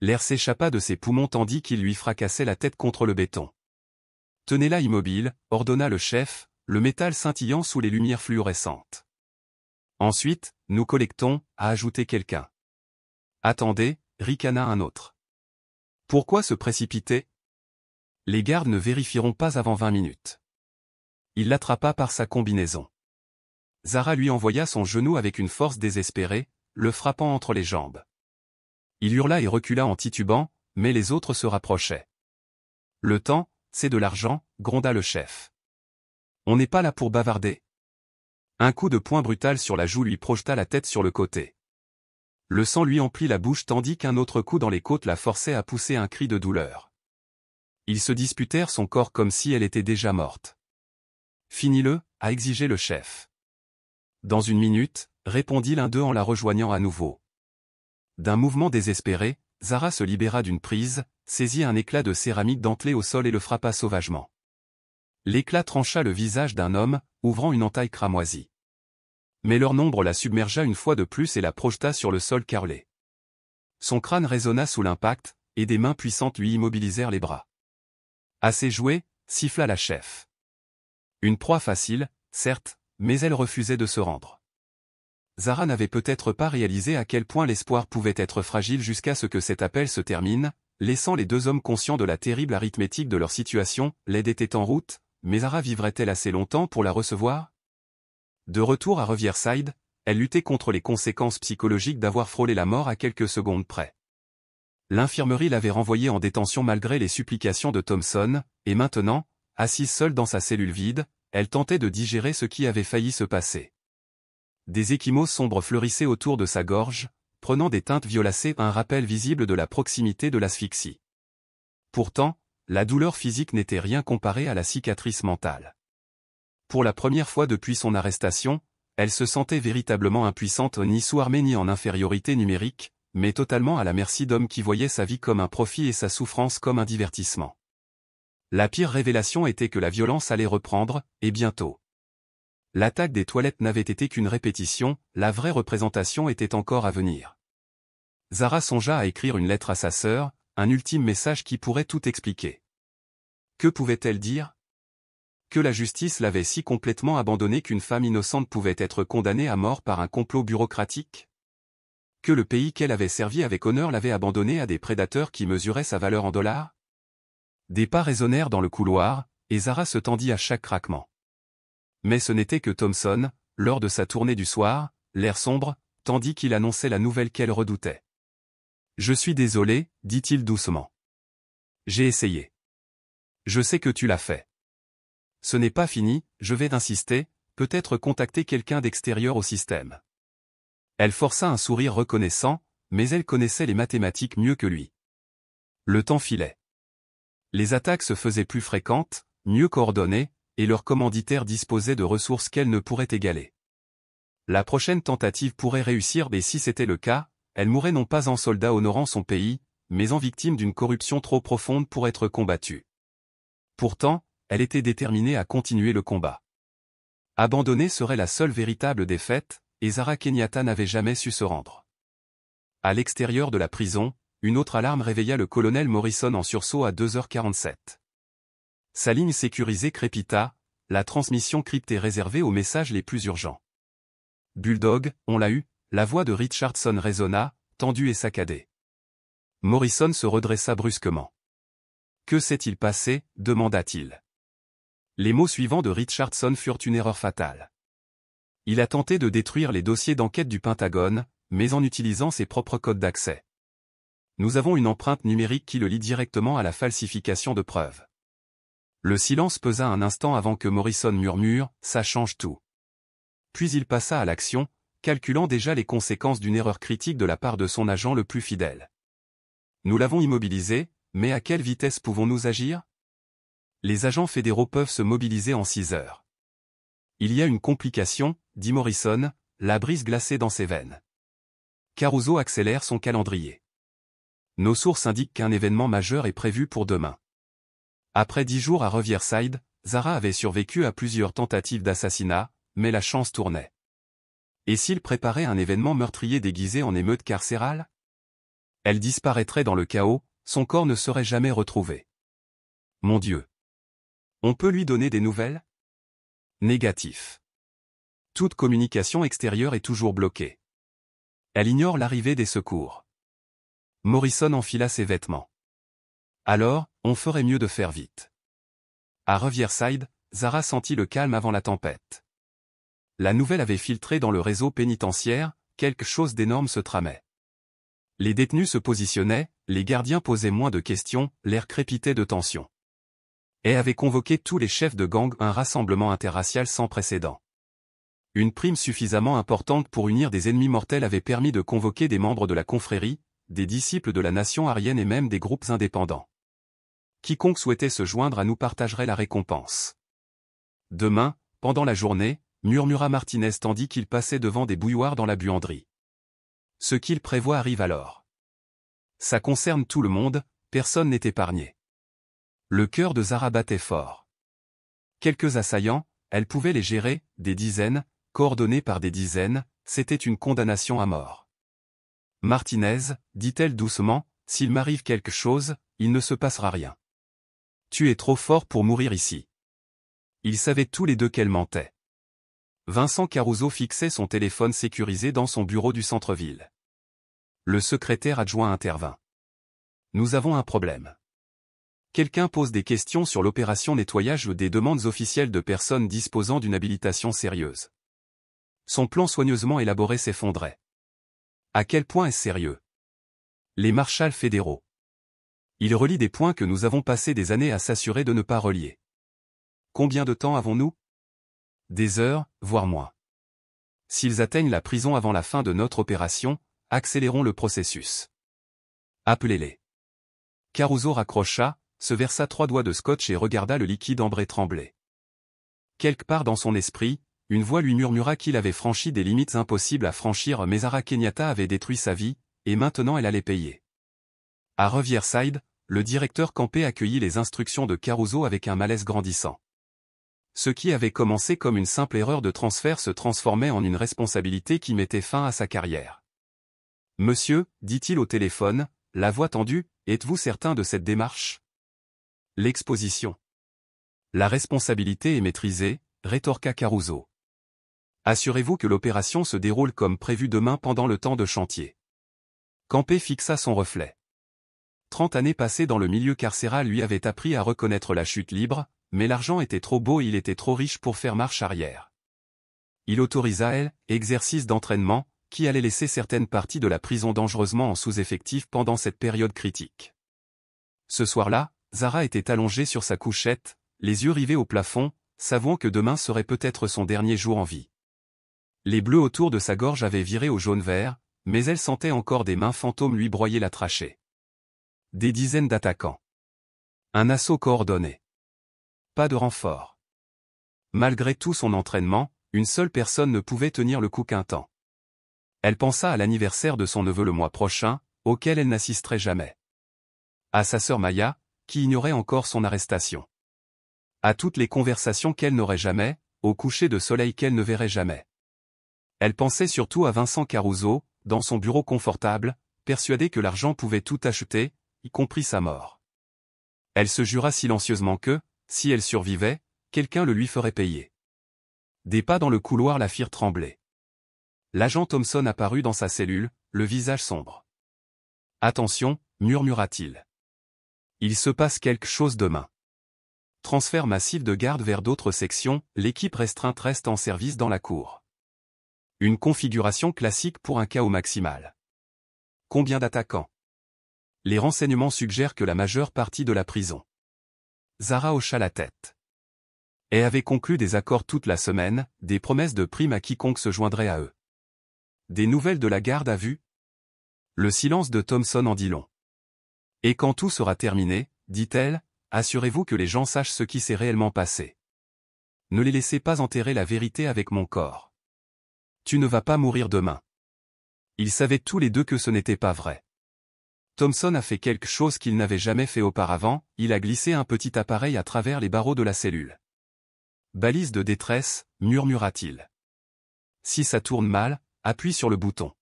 L'air s'échappa de ses poumons tandis qu'il lui fracassait la tête contre le béton. « Tenez-la immobile », ordonna le chef, le métal scintillant sous les lumières fluorescentes. « Ensuite, nous collectons », a ajouté quelqu'un. « Attendez », ricana un autre. « Pourquoi se précipiter ? Les gardes ne vérifieront pas avant 20 minutes. » Il l'attrapa par sa combinaison. Zara lui envoya son genou avec une force désespérée, le frappant entre les jambes. Il hurla et recula en titubant, mais les autres se rapprochaient. « Le temps, c'est de l'argent », gronda le chef. « On n'est pas là pour bavarder. » Un coup de poing brutal sur la joue lui projeta la tête sur le côté. Le sang lui emplit la bouche tandis qu'un autre coup dans les côtes la forçait à pousser un cri de douleur. Ils se disputèrent son corps comme si elle était déjà morte. « Finis-le », a exigé le chef. « Dans 1 minute », répondit l'un d'eux en la rejoignant à nouveau. D'un mouvement désespéré, Zara se libéra d'une prise, saisit un éclat de céramique dentelé au sol et le frappa sauvagement. L'éclat trancha le visage d'un homme, ouvrant une entaille cramoisie. Mais leur nombre la submergea une fois de plus et la projeta sur le sol carrelé. Son crâne résonna sous l'impact, et des mains puissantes lui immobilisèrent les bras. « Assez joué », siffla la chef. Une proie facile, certes, mais elle refusait de se rendre. Zara n'avait peut-être pas réalisé à quel point l'espoir pouvait être fragile jusqu'à ce que cet appel se termine, laissant les 2 hommes conscients de la terrible arithmétique de leur situation. L'aide était en route, mais Zara vivrait-elle assez longtemps pour la recevoir ? De retour à Riverside, elle luttait contre les conséquences psychologiques d'avoir frôlé la mort à quelques secondes près. L'infirmerie l'avait renvoyée en détention malgré les supplications de Thompson, et maintenant, assise seule dans sa cellule vide, elle tentait de digérer ce qui avait failli se passer. Des ecchymoses sombres fleurissaient autour de sa gorge, prenant des teintes violacées, un rappel visible de la proximité de l'asphyxie. Pourtant, la douleur physique n'était rien comparée à la cicatrice mentale. Pour la première fois depuis son arrestation, elle se sentait véritablement impuissante ni sous-armée ni en infériorité numérique, mais totalement à la merci d'hommes qui voyaient sa vie comme un profit et sa souffrance comme un divertissement. La pire révélation était que la violence allait reprendre, et bientôt. L'attaque des toilettes n'avait été qu'une répétition, la vraie représentation était encore à venir. Zara songea à écrire une lettre à sa sœur, un ultime message qui pourrait tout expliquer. Que pouvait-elle dire ? Que la justice l'avait si complètement abandonnée qu'une femme innocente pouvait être condamnée à mort par un complot bureaucratique ? Que le pays qu'elle avait servi avec honneur l'avait abandonnée à des prédateurs qui mesuraient sa valeur en dollars ? Des pas résonnèrent dans le couloir, et Zara se tendit à chaque craquement. Mais ce n'était que Thompson, lors de sa tournée du soir, l'air sombre, tandis qu'il annonçait la nouvelle qu'elle redoutait. « Je suis désolé, dit-il doucement. J'ai essayé. Je sais que tu l'as fait. Ce n'est pas fini, je vais insister, peut-être contacter quelqu'un d'extérieur au système. » Elle força un sourire reconnaissant, mais elle connaissait les mathématiques mieux que lui. Le temps filait. Les attaques se faisaient plus fréquentes, mieux coordonnées, et leurs commanditaires disposaient de ressources qu'elle ne pourrait égaler. La prochaine tentative pourrait réussir, et si c'était le cas, elle mourrait non pas en soldat honorant son pays, mais en victime d'une corruption trop profonde pour être combattue. Pourtant, elle était déterminée à continuer le combat. Abandonner serait la seule véritable défaite, et Zara Kenyatta n'avait jamais su se rendre. À l'extérieur de la prison, une autre alarme réveilla le colonel Morrison en sursaut à 2h47. Sa ligne sécurisée crépita, la transmission cryptée réservée aux messages les plus urgents. « Bulldog, on l'a eu », la voix de Richardson résonna, tendue et saccadée. Morrison se redressa brusquement. « Que s'est-il passé ?» demanda-t-il. Les mots suivants de Richardson furent une erreur fatale. Il a tenté de détruire les dossiers d'enquête du Pentagone, mais en utilisant ses propres codes d'accès. Nous avons une empreinte numérique qui le lie directement à la falsification de preuves. Le silence pesa un instant avant que Morrison murmure « ça change tout ». Puis il passa à l'action, calculant déjà les conséquences d'une erreur critique de la part de son agent le plus fidèle. Nous l'avons immobilisé, Mais à quelle vitesse pouvons-nous agir? Les agents fédéraux peuvent se mobiliser en 6 heures. Il y a une complication, dit Morrison, la brise glacée dans ses veines. Caruso accélère son calendrier. Nos sources indiquent qu'un événement majeur est prévu pour demain. Après 10 jours à Riverside, Zara avait survécu à plusieurs tentatives d'assassinat, mais la chance tournait. Et s'il préparait un événement meurtrier déguisé en émeute carcérale? Elle disparaîtrait dans le chaos, son corps ne serait jamais retrouvé. Mon Dieu! On peut lui donner des nouvelles? Négatif. Toute communication extérieure est toujours bloquée. Elle ignore l'arrivée des secours. Morrison enfila ses vêtements. Alors, on ferait mieux de faire vite. À Riverside, Zara sentit le calme avant la tempête. La nouvelle avait filtré dans le réseau pénitentiaire, quelque chose d'énorme se tramait. Les détenus se positionnaient, les gardiens posaient moins de questions, l'air crépitait de tension. Et avait convoqué tous les chefs de gang un rassemblement interracial sans précédent. Une prime suffisamment importante pour unir des ennemis mortels avait permis de convoquer des membres de la confrérie, des disciples de la nation aryenne et même des groupes indépendants. Quiconque souhaitait se joindre à nous partagerait la récompense. Demain, pendant la journée, murmura Martinez tandis qu'il passait devant des bouilloires dans la buanderie. Ce qu'il prévoit arrive alors. Ça concerne tout le monde, personne n'est épargné. Le cœur de Zara battait fort. Quelques assaillants, elle pouvait les gérer, des dizaines, coordonnés par des dizaines, c'était une condamnation à mort. Martinez, dit-elle doucement, s'il m'arrive quelque chose, il ne se passera rien. Tu es trop fort pour mourir ici. Ils savaient tous les deux qu'elle mentait. Vincent Caruso fixait son téléphone sécurisé dans son bureau du centre-ville. Le secrétaire adjoint intervint. Nous avons un problème. Quelqu'un pose des questions sur l'opération nettoyage des demandes officielles de personnes disposant d'une habilitation sérieuse. Son plan soigneusement élaboré s'effondrait. À quel point est-ce sérieux? Les marshals fédéraux. Il relie des points que nous avons passé des années à s'assurer de ne pas relier. Combien de temps avons-nous? Des heures, voire moins. S'ils atteignent la prison avant la fin de notre opération, accélérons le processus. Appelez-les. Caruso raccrocha, se versa 3 doigts de scotch et regarda le liquide ambré trembler. Quelque part dans son esprit, une voix lui murmura qu'il avait franchi des limites impossibles à franchir mais Zara Kenyatta avait détruit sa vie, et maintenant elle allait payer. À Riverside, le directeur campé accueillit les instructions de Caruso avec un malaise grandissant. Ce qui avait commencé comme une simple erreur de transfert se transformait en une responsabilité qui mettait fin à sa carrière. « Monsieur, dit-il au téléphone, la voix tendue, êtes-vous certain de cette démarche? » L'exposition. La responsabilité est maîtrisée, rétorqua Caruso. Assurez-vous que l'opération se déroule comme prévu demain pendant le temps de chantier. Campé fixa son reflet. 30 années passées dans le milieu carcéral lui avaient appris à reconnaître la chute libre, mais l'argent était trop beau et il était trop riche pour faire marche arrière. Il autorisa exercice d'entraînement, qui allait laisser certaines parties de la prison dangereusement en sous-effectif pendant cette période critique. Ce soir-là, Zara était allongée sur sa couchette, les yeux rivés au plafond, savouant que demain serait peut-être son dernier jour en vie. Les bleus autour de sa gorge avaient viré au jaune-vert, mais elle sentait encore des mains fantômes lui broyer la trachée. Des dizaines d'attaquants. Un assaut coordonné. Pas de renfort. Malgré tout son entraînement, une seule personne ne pouvait tenir le coup qu'un temps. Elle pensa à l'anniversaire de son neveu le mois prochain, auquel elle n'assisterait jamais. À sa sœur Maya, qui ignorait encore son arrestation. À toutes les conversations qu'elle n'aurait jamais, au coucher de soleil qu'elle ne verrait jamais. Elle pensait surtout à Vincent Caruso, dans son bureau confortable, persuadée que l'argent pouvait tout acheter, y compris sa mort. Elle se jura silencieusement que, si elle survivait, quelqu'un le lui ferait payer. Des pas dans le couloir la firent trembler. L'agent Thompson apparut dans sa cellule, le visage sombre. « Attention, murmura-t-il. Il se passe quelque chose demain. » Transfert massif de garde vers d'autres sections, l'équipe restreinte reste en service dans la cour. Une configuration classique pour un chaos maximal. Combien d'attaquants? Les renseignements suggèrent que la majeure partie de la prison. Zara hocha la tête. Et avait conclu des accords toute la semaine, des promesses de primes à quiconque se joindrait à eux. Des nouvelles de la garde à vue? Le silence de Thompson en dit long. Et quand tout sera terminé, dit-elle, assurez-vous que les gens sachent ce qui s'est réellement passé. Ne les laissez pas enterrer la vérité avec mon corps. Tu ne vas pas mourir demain. Ils savaient tous les deux que ce n'était pas vrai. Thompson a fait quelque chose qu'il n'avait jamais fait auparavant, il a glissé un petit appareil à travers les barreaux de la cellule. Balise de détresse, murmura-t-il. Si ça tourne mal, appuie sur le bouton.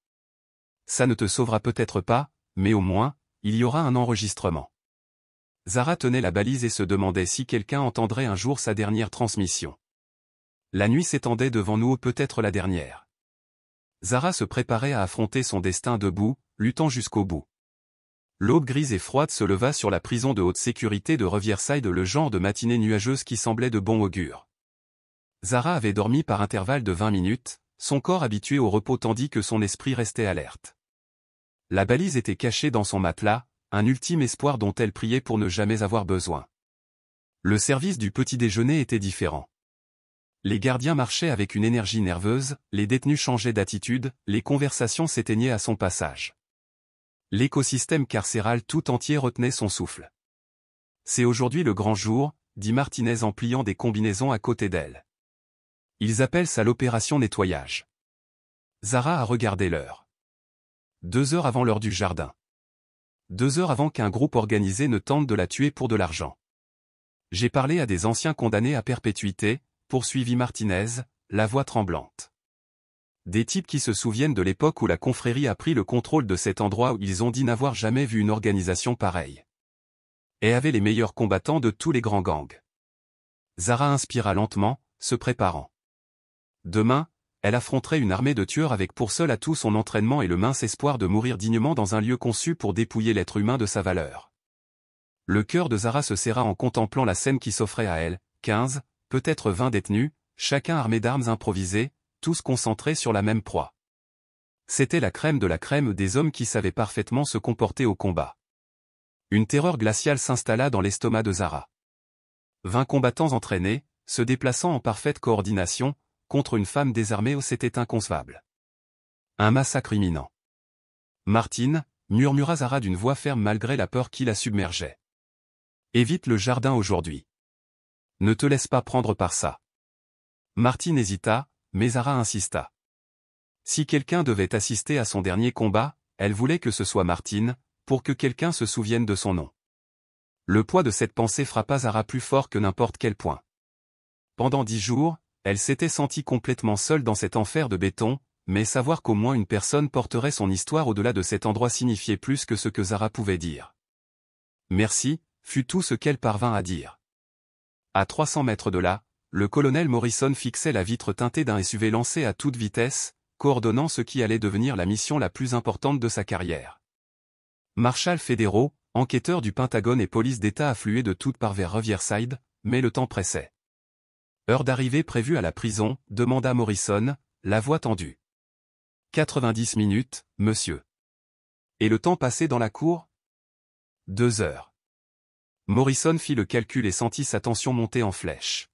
Ça ne te sauvera peut-être pas, mais au moins, il y aura un enregistrement. Zara tenait la balise et se demandait si quelqu'un entendrait un jour sa dernière transmission. La nuit s'étendait devant nous, peut-être la dernière. Zara se préparait à affronter son destin debout, luttant jusqu'au bout. L'aube grise et froide se leva sur la prison de haute sécurité de Riverside, le genre de matinée nuageuse qui semblait de bon augure. Zara avait dormi par intervalles de 20 minutes, son corps habitué au repos tandis que son esprit restait alerte. La balise était cachée dans son matelas, un ultime espoir dont elle priait pour ne jamais avoir besoin. Le service du petit déjeuner était différent. Les gardiens marchaient avec une énergie nerveuse, les détenus changeaient d'attitude, les conversations s'éteignaient à son passage. L'écosystème carcéral tout entier retenait son souffle. C'est aujourd'hui le grand jour, dit Martinez en pliant des combinaisons à côté d'elle. Ils appellent ça l'opération nettoyage. Zara a regardé l'heure. 2 heures avant l'heure du jardin. 2 heures avant qu'un groupe organisé ne tente de la tuer pour de l'argent. J'ai parlé à des anciens condamnés à perpétuité, poursuivit Martinez, la voix tremblante. Des types qui se souviennent de l'époque où la confrérie a pris le contrôle de cet endroit où ils ont dit n'avoir jamais vu une organisation pareille. Et avaient les meilleurs combattants de tous les grands gangs. Zara inspira lentement, se préparant. Demain, elle affronterait une armée de tueurs avec pour seul atout son entraînement et le mince espoir de mourir dignement dans un lieu conçu pour dépouiller l'être humain de sa valeur. Le cœur de Zara se serra en contemplant la scène qui s'offrait à elle, 15, peut-être 20 détenus, chacun armé d'armes improvisées, tous concentrés sur la même proie. C'était la crème de la crème des hommes qui savaient parfaitement se comporter au combat. Une terreur glaciale s'installa dans l'estomac de Zara. 20 combattants entraînés, se déplaçant en parfaite coordination, contre une femme désarmée, c'était inconcevable. Un massacre imminent. Martine, murmura Zara d'une voix ferme malgré la peur qui la submergeait. Évite le jardin aujourd'hui. Ne te laisse pas prendre par ça. Martine hésita, mais Zara insista. Si quelqu'un devait assister à son dernier combat, elle voulait que ce soit Martine, pour que quelqu'un se souvienne de son nom. Le poids de cette pensée frappa Zara plus fort que n'importe quel point. Pendant 10 jours, elle s'était sentie complètement seule dans cet enfer de béton, mais savoir qu'au moins une personne porterait son histoire au-delà de cet endroit signifiait plus que ce que Zara pouvait dire. Merci, fut tout ce qu'elle parvint à dire. À 300 mètres de là, le colonel Morrison fixait la vitre teintée d'un SUV lancé à toute vitesse, coordonnant ce qui allait devenir la mission la plus importante de sa carrière. Marshals fédéraux, enquêteurs du Pentagone et police d'État affluaient de toutes parts vers Riverside, mais le temps pressait. Heure d'arrivée prévue à la prison, demanda Morrison, la voix tendue. 90 minutes, monsieur. Et le temps passé dans la cour? 2 heures. Morrison fit le calcul et sentit sa tension monter en flèche.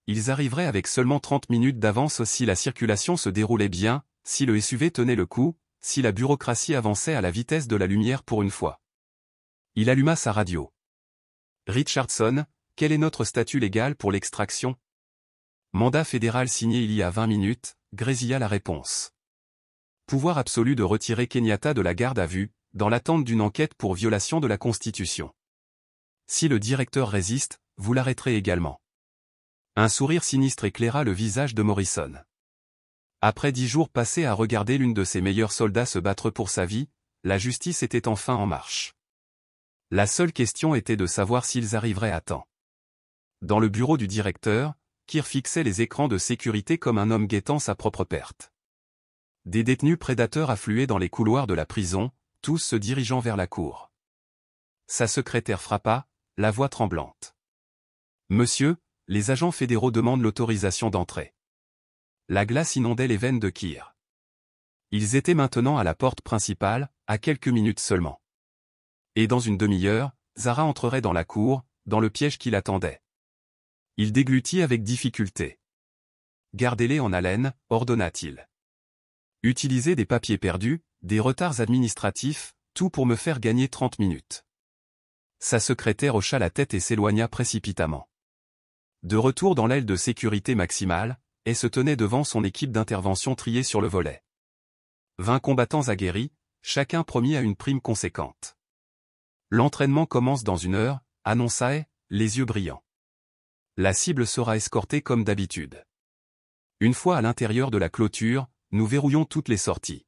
Ils arriveraient avec seulement 30 minutes d'avance si la circulation se déroulait bien, si le SUV tenait le coup, si la bureaucratie avançait à la vitesse de la lumière pour une fois. Il alluma sa radio. Richardson, quel est notre statut légal pour l'extraction? Mandat fédéral signé il y a 20 minutes, grésilla la réponse. Pouvoir absolu de retirer Kenyatta de la garde à vue, dans l'attente d'une enquête pour violation de la Constitution. Si le directeur résiste, vous l'arrêterez également. Un sourire sinistre éclaira le visage de Morrison. Après 10 jours passés à regarder l'une de ses meilleurs soldats se battre pour sa vie, la justice était enfin en marche. La seule question était de savoir s'ils arriveraient à temps. Dans le bureau du directeur, Keir fixait les écrans de sécurité comme un homme guettant sa propre perte. Des détenus prédateurs affluaient dans les couloirs de la prison, tous se dirigeant vers la cour. Sa secrétaire frappa, la voix tremblante. « Monsieur, les agents fédéraux demandent l'autorisation d'entrer. » La glace inondait les veines de Keir. Ils étaient maintenant à la porte principale, à quelques minutes seulement. Et dans une demi-heure, Zara entrerait dans la cour, dans le piège qui l'attendait. Il déglutit avec difficulté. « Gardez-les en haleine, ordonna-t-il. Utilisez des papiers perdus, des retards administratifs, tout pour me faire gagner 30 minutes. Sa secrétaire hocha la tête et s'éloigna précipitamment. De retour dans l'aile de sécurité maximale, elle se tenait devant son équipe d'intervention triée sur le volet. 20 combattants aguerris, chacun promis à une prime conséquente. L'entraînement commence dans 1 heure, annonça elle, les yeux brillants. La cible sera escortée comme d'habitude. Une fois à l'intérieur de la clôture, nous verrouillons toutes les sorties.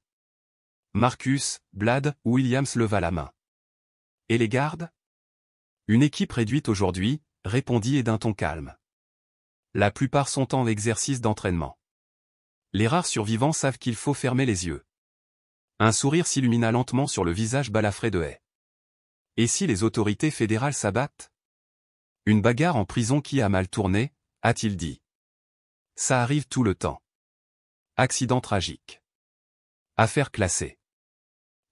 Marcus, Blad, Williams leva la main. Et les gardes? Une équipe réduite aujourd'hui, répondit et d'un ton calme. La plupart sont en exercice d'entraînement. Les rares survivants savent qu'il faut fermer les yeux. Un sourire s'illumina lentement sur le visage balafré de Hay. Et si les autorités fédérales s'abattent? Une bagarre en prison qui a mal tourné, a-t-il dit. Ça arrive tout le temps. Accident tragique. Affaire classée.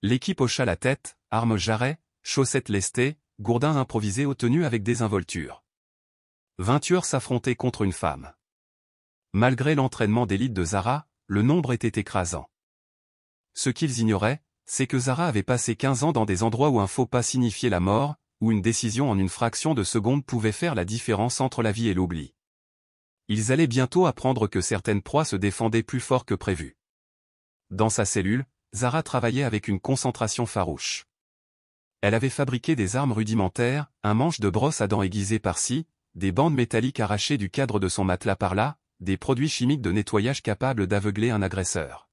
L'équipe hocha la tête, armes jarrets, chaussettes lestées, gourdins improvisés aux tenues avec désinvolture. 20 tueurs s'affrontaient contre une femme. Malgré l'entraînement d'élite de Zara, le nombre était écrasant. Ce qu'ils ignoraient, c'est que Zara avait passé 15 ans dans des endroits où un faux pas signifiait la mort, où une décision en une fraction de seconde pouvait faire la différence entre la vie et l'oubli. Ils allaient bientôt apprendre que certaines proies se défendaient plus fort que prévu. Dans sa cellule, Zara travaillait avec une concentration farouche. Elle avait fabriqué des armes rudimentaires, un manche de brosse à dents aiguisé par-ci, des bandes métalliques arrachées du cadre de son matelas par-là, des produits chimiques de nettoyage capables d'aveugler un agresseur.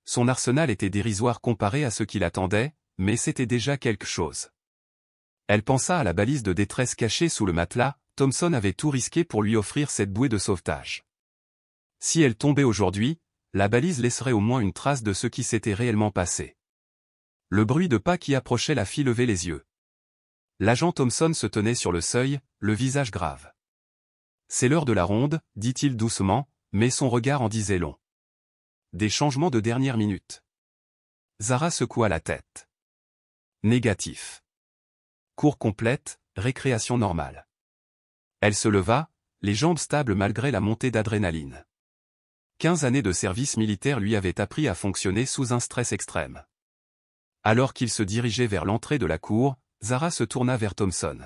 Son arsenal était dérisoire comparé à ce qui l'attendait, mais c'était déjà quelque chose. Elle pensa à la balise de détresse cachée sous le matelas, Thompson avait tout risqué pour lui offrir cette bouée de sauvetage. Si elle tombait aujourd'hui, la balise laisserait au moins une trace de ce qui s'était réellement passé. Le bruit de pas qui approchait la fit lever les yeux. L'agent Thompson se tenait sur le seuil, le visage grave. « C'est l'heure de la ronde, dit-il doucement, mais son regard en disait long. Des changements de dernière minute. Zara secoua la tête. Négatif. Cour complète, récréation normale. Elle se leva, les jambes stables malgré la montée d'adrénaline. 15 années de service militaire lui avaient appris à fonctionner sous un stress extrême. Alors qu'il se dirigeait vers l'entrée de la cour, Zara se tourna vers Thompson.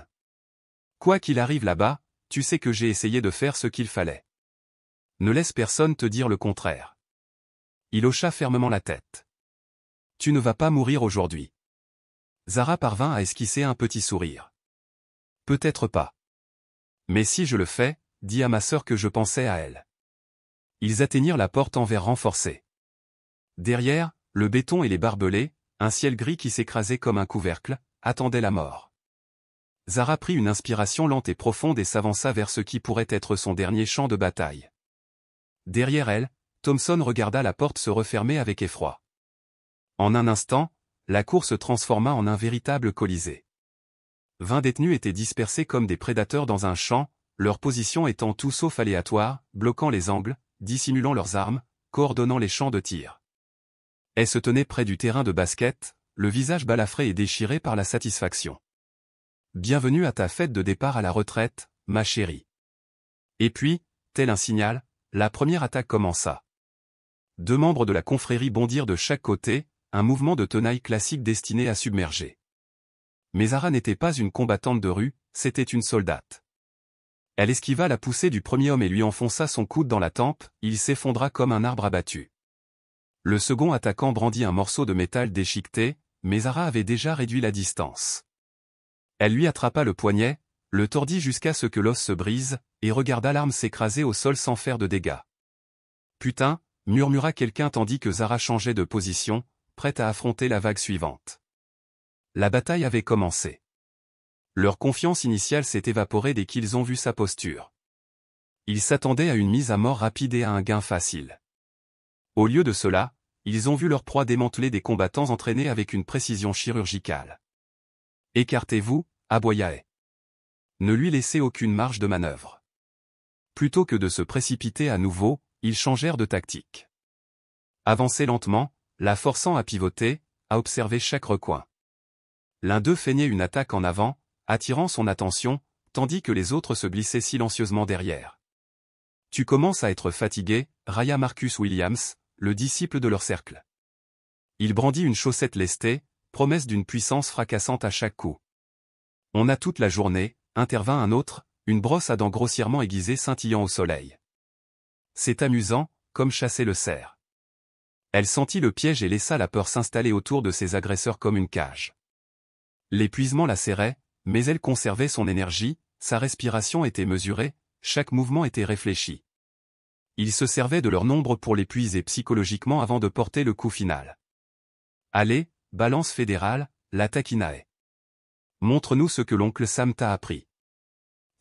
« Quoi qu'il arrive là-bas, tu sais que j'ai essayé de faire ce qu'il fallait. Ne laisse personne te dire le contraire. » Il hocha fermement la tête. « Tu ne vas pas mourir aujourd'hui. » Zara parvint à esquisser un petit sourire. « Peut-être pas. Mais si je le fais, dis à ma sœur que je pensais à elle. » Ils atteignirent la porte en verre renforcé. Derrière, le béton et les barbelés, un ciel gris qui s'écrasait comme un couvercle, attendait la mort. Zara prit une inspiration lente et profonde et s'avança vers ce qui pourrait être son dernier champ de bataille. Derrière elle, Thompson regarda la porte se refermer avec effroi. En un instant, la cour se transforma en un véritable colisée. 20 détenus étaient dispersés comme des prédateurs dans un champ, leur position étant tout sauf aléatoire, bloquant les angles, dissimulant leurs armes, coordonnant les champs de tir. Elle se tenait près du terrain de basket, le visage balafré et déchiré par la satisfaction. « Bienvenue à ta fête de départ à la retraite, ma chérie. » Et puis, tel un signal, la première attaque commença. 2 membres de la confrérie bondirent de chaque côté, un mouvement de tenaille classique destiné à submerger. Mais Zara n'était pas une combattante de rue, c'était une soldate. Elle esquiva la poussée du premier homme et lui enfonça son coude dans la tempe, il s'effondra comme un arbre abattu. Le second attaquant brandit un morceau de métal déchiqueté, mais Zara avait déjà réduit la distance. Elle lui attrapa le poignet, le tordit jusqu'à ce que l'os se brise, et regarda l'arme s'écraser au sol sans faire de dégâts. « Putain !» murmura quelqu'un tandis que Zara changeait de position, prête à affronter la vague suivante. La bataille avait commencé. Leur confiance initiale s'est évaporée dès qu'ils ont vu sa posture. Ils s'attendaient à une mise à mort rapide et à un gain facile. Au lieu de cela, ils ont vu leur proie démanteler des combattants entraînés avec une précision chirurgicale. « Écartez-vous » aboya Hay. Ne lui laissez aucune marge de manœuvre. Plutôt que de se précipiter à nouveau, ils changèrent de tactique. Avançaient lentement, la forçant à pivoter, à observer chaque recoin. L'un d'eux feignait une attaque en avant, attirant son attention, tandis que les autres se glissaient silencieusement derrière. « Tu commences à être fatigué » railla Marcus Williams, le disciple de leur cercle. Il brandit une chaussette lestée, promesse d'une puissance fracassante à chaque coup. On a toute la journée, intervint un autre, une brosse à dents grossièrement aiguisée scintillant au soleil. C'est amusant, comme chasser le cerf. Elle sentit le piège et laissa la peur s'installer autour de ses agresseurs comme une cage. L'épuisement la serrait, mais elle conservait son énergie, sa respiration était mesurée, chaque mouvement était réfléchi. Il se servait de leur nombre pour l'épuiser psychologiquement avant de porter le coup final. Allez, balance fédérale, la taquinae. Montre-nous ce que l'oncle Sam t'a appris.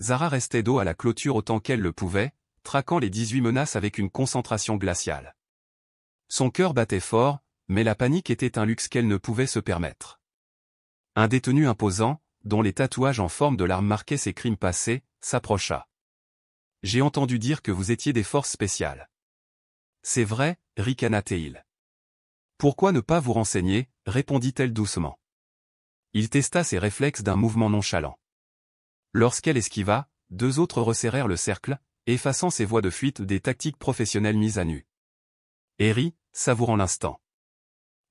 Zara restait dos à la clôture autant qu'elle le pouvait, traquant les 18 menaces avec une concentration glaciale. Son cœur battait fort, mais la panique était un luxe qu'elle ne pouvait se permettre. Un détenu imposant, dont les tatouages en forme de larmes marquaient ses crimes passés, s'approcha. « J'ai entendu dire que vous étiez des forces spéciales. »« C'est vrai, ricana-t-il. »« Pourquoi ne pas vous renseigner ?» répondit-elle doucement. Il testa ses réflexes d'un mouvement nonchalant. Lorsqu'elle esquiva, deux autres resserrèrent le cercle, effaçant ses voies de fuite des tactiques professionnelles mises à nu. Harry, savourant l'instant.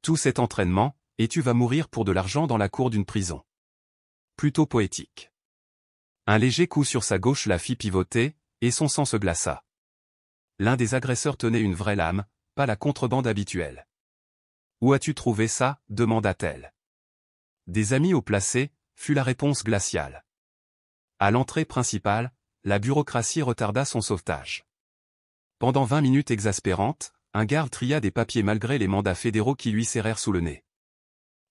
Tout cet entraînement, et tu vas mourir pour de l'argent dans la cour d'une prison. Plutôt poétique. Un léger coup sur sa gauche la fit pivoter, et son sang se glaça. L'un des agresseurs tenait une vraie lame, pas la contrebande habituelle. « Où as-tu trouvé ça ?» demanda-t-elle. « Des amis haut placés » fut la réponse glaciale. À l'entrée principale, la bureaucratie retarda son sauvetage. Pendant 20 minutes exaspérantes, un garde tria des papiers malgré les mandats fédéraux qui lui serrèrent sous le nez.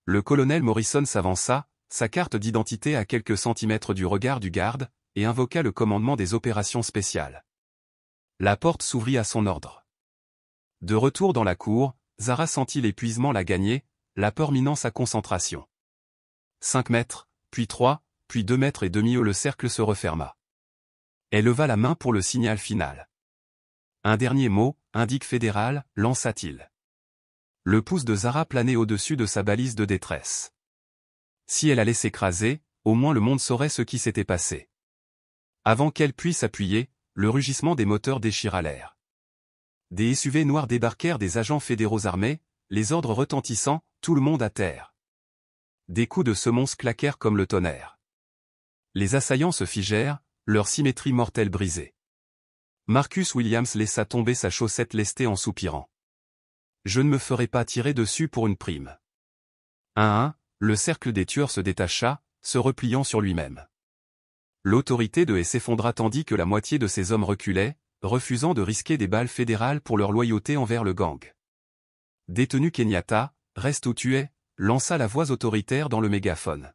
Le colonel Morrison s'avança, sa carte d'identité à quelques centimètres du regard du garde, et invoqua le commandement des opérations spéciales. La porte s'ouvrit à son ordre. De retour dans la cour, Zara sentit l'épuisement la gagner, la peur minant sa concentration. 5 mètres, puis 3, puis 2 mètres et demi où le cercle se referma. Elle leva la main pour le signal final. Un dernier mot, indique fédéral, lança-t-il. Le pouce de Zara planait au-dessus de sa balise de détresse. Si elle allait s'écraser, au moins le monde saurait ce qui s'était passé. Avant qu'elle puisse appuyer, le rugissement des moteurs déchira l'air. Des SUV noirs débarquèrent des agents fédéraux armés, les ordres retentissant, tout le monde à terre. Des coups de semonce claquèrent comme le tonnerre. Les assaillants se figèrent, leur symétrie mortelle brisée. Marcus Williams laissa tomber sa chaussette lestée en soupirant. Je ne me ferai pas tirer dessus pour une prime. 1-1, le cercle des tueurs se détacha, se repliant sur lui-même. L'autorité de s'effondra tandis que la moitié de ses hommes reculait, refusant de risquer des balles fédérales pour leur loyauté envers le gang. Détenu Kenyatta, reste où tu es, lança la voix autoritaire dans le mégaphone.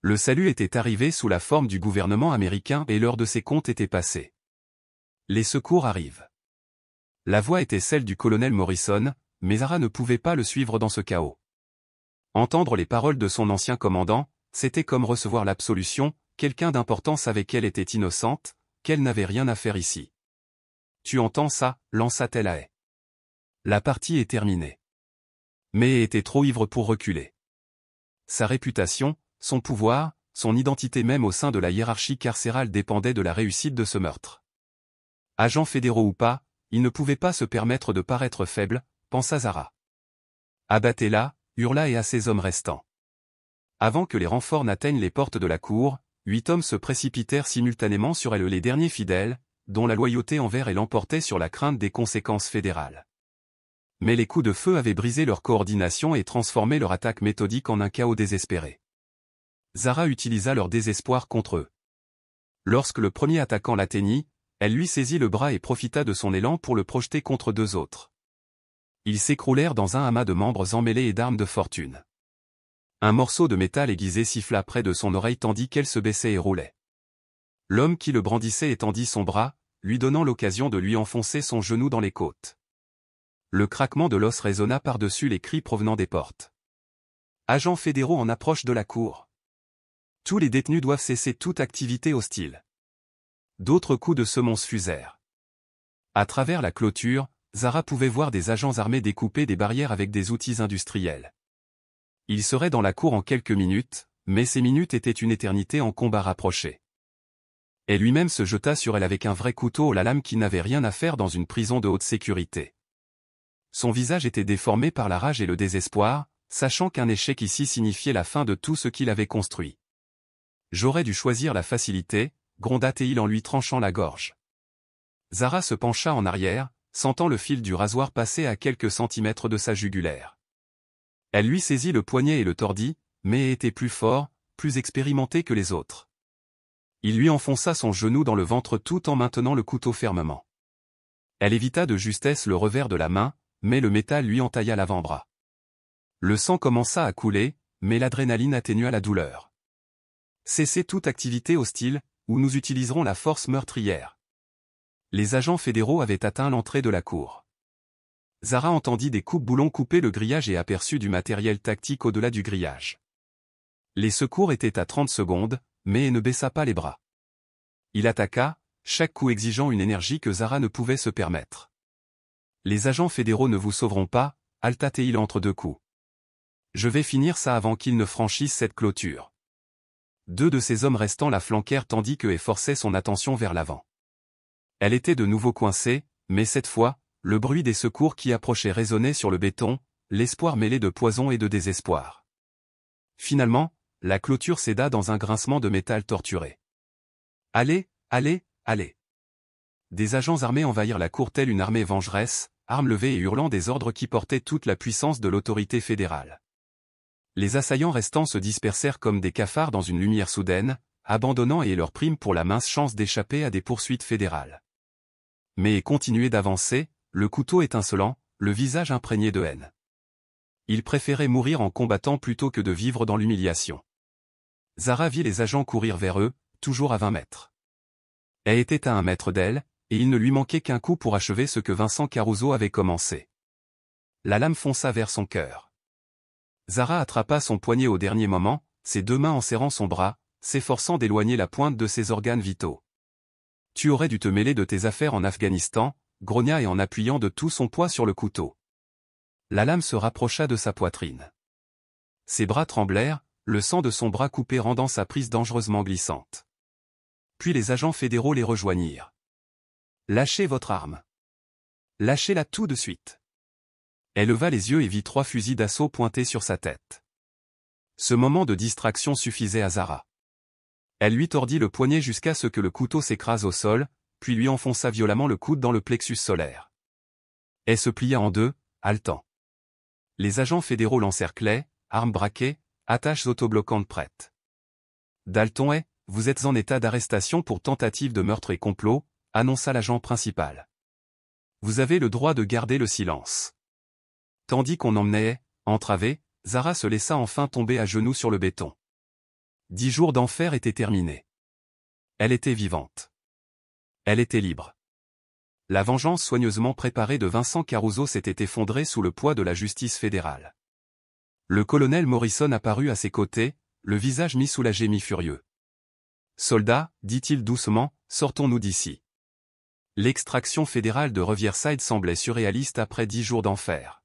Le salut était arrivé sous la forme du gouvernement américain et l'heure de ses comptes était passée. Les secours arrivent. La voix était celle du colonel Morrison, mais Zara ne pouvait pas le suivre dans ce chaos. Entendre les paroles de son ancien commandant, c'était comme recevoir l'absolution, quelqu'un d'important savait qu'elle était innocente, qu'elle n'avait rien à faire ici. Tu entends ça, lança-t-elle à Hay. La partie est terminée. Mais Hay était trop ivre pour reculer. Sa réputation, son pouvoir, son identité même au sein de la hiérarchie carcérale dépendaient de la réussite de ce meurtre. Agents fédéraux ou pas, il ne pouvait pas se permettre de paraître faible, pensa Zara. Abattez-la, hurla Hay à ses hommes restants. Avant que les renforts n'atteignent les portes de la cour, 8 hommes se précipitèrent simultanément sur elle, les derniers fidèles, dont la loyauté envers elle l'emportait sur la crainte des conséquences fédérales. Mais les coups de feu avaient brisé leur coordination et transformé leur attaque méthodique en un chaos désespéré. Zara utilisa leur désespoir contre eux. Lorsque le premier attaquant l'atteignit, elle lui saisit le bras et profita de son élan pour le projeter contre 2 autres. Ils s'écroulèrent dans un amas de membres emmêlés et d'armes de fortune. Un morceau de métal aiguisé siffla près de son oreille tandis qu'elle se baissait et roulait. L'homme qui le brandissait étendit son bras, lui donnant l'occasion de lui enfoncer son genou dans les côtes. Le craquement de l'os résonna par-dessus les cris provenant des portes. Agents fédéraux en approche de la cour. Tous les détenus doivent cesser toute activité hostile. D'autres coups de semonce fusèrent. À travers la clôture, Zara pouvait voir des agents armés découper des barrières avec des outils industriels. Ils seraient dans la cour en quelques minutes, mais ces minutes étaient une éternité en combat rapproché. Et lui-même se jeta sur elle avec un vrai couteau à la lame qui n'avait rien à faire dans une prison de haute sécurité. Son visage était déformé par la rage et le désespoir, sachant qu'un échec ici signifiait la fin de tout ce qu'il avait construit. J'aurais dû choisir la facilité, gronda Teil en lui tranchant la gorge. Zara se pencha en arrière, sentant le fil du rasoir passer à quelques centimètres de sa jugulaire. Elle lui saisit le poignet et le tordit, mais était plus fort, plus expérimenté que les autres. Il lui enfonça son genou dans le ventre tout en maintenant le couteau fermement. Elle évita de justesse le revers de la main, mais le métal lui entailla l'avant-bras. Le sang commença à couler, mais l'adrénaline atténua la douleur. Cessez toute activité hostile, ou nous utiliserons la force meurtrière. Les agents fédéraux avaient atteint l'entrée de la cour. Zara entendit des coupe-boulons couper le grillage et aperçut du matériel tactique au-delà du grillage. Les secours étaient à 30 secondes, mais ne baissa pas les bras. Il attaqua, chaque coup exigeant une énergie que Zara ne pouvait se permettre. Les agents fédéraux ne vous sauveront pas, halta Teil entre deux coups. Je vais finir ça avant qu'ils ne franchissent cette clôture. Deux de ces hommes restants la flanquèrent tandis que forçait son attention vers l'avant. Elle était de nouveau coincée, mais cette fois, le bruit des secours qui approchaient résonnait sur le béton, l'espoir mêlé de poison et de désespoir. Finalement, la clôture céda dans un grincement de métal torturé. Allez, allez, allez. Des agents armés envahirent la cour telle une armée vengeresse, armes levées et hurlant des ordres qui portaient toute la puissance de l'autorité fédérale. Les assaillants restants se dispersèrent comme des cafards dans une lumière soudaine, abandonnant et leur prime pour la mince chance d'échapper à des poursuites fédérales. Mais continuaient d'avancer, le couteau étincelant, le visage imprégné de haine. Ils préféraient mourir en combattant plutôt que de vivre dans l'humiliation. Zara vit les agents courir vers eux, toujours à 20 mètres. Elle était à 1 mètre d'elle, et il ne lui manquait qu'un coup pour achever ce que Vincent Caruso avait commencé. La lame fonça vers son cœur. Zara attrapa son poignet au dernier moment, ses deux mains en serrant son bras, s'efforçant d'éloigner la pointe de ses organes vitaux. « Tu aurais dû te mêler de tes affaires en Afghanistan », grogna et en appuyant de tout son poids sur le couteau. La lame se rapprocha de sa poitrine. Ses bras tremblèrent, le sang de son bras coupé rendant sa prise dangereusement glissante. Puis les agents fédéraux les rejoignirent. « Lâchez votre arme. Lâchez-la tout de suite. » Elle leva les yeux et vit 3 fusils d'assaut pointés sur sa tête. Ce moment de distraction suffisait à Zara. Elle lui tordit le poignet jusqu'à ce que le couteau s'écrase au sol, puis lui enfonça violemment le coude dans le plexus solaire. Elle se plia en deux, haletant. Les agents fédéraux l'encerclaient, armes braquées, attaches autobloquantes prêtes. « Dalton, vous êtes en état d'arrestation pour tentative de meurtre et complot », annonça l'agent principal. « Vous avez le droit de garder le silence. » Tandis qu'on emmenait, entravée, Zara se laissa enfin tomber à genoux sur le béton. 10 jours d'enfer étaient terminés. Elle était vivante. Elle était libre. La vengeance soigneusement préparée de Vincent Caruso s'était effondrée sous le poids de la justice fédérale. Le colonel Morrison apparut à ses côtés, le visage mi-soulagé mi-furieux. « Soldats, dit-il doucement, sortons-nous d'ici. » L'extraction fédérale de Riverside semblait surréaliste après 10 jours d'enfer.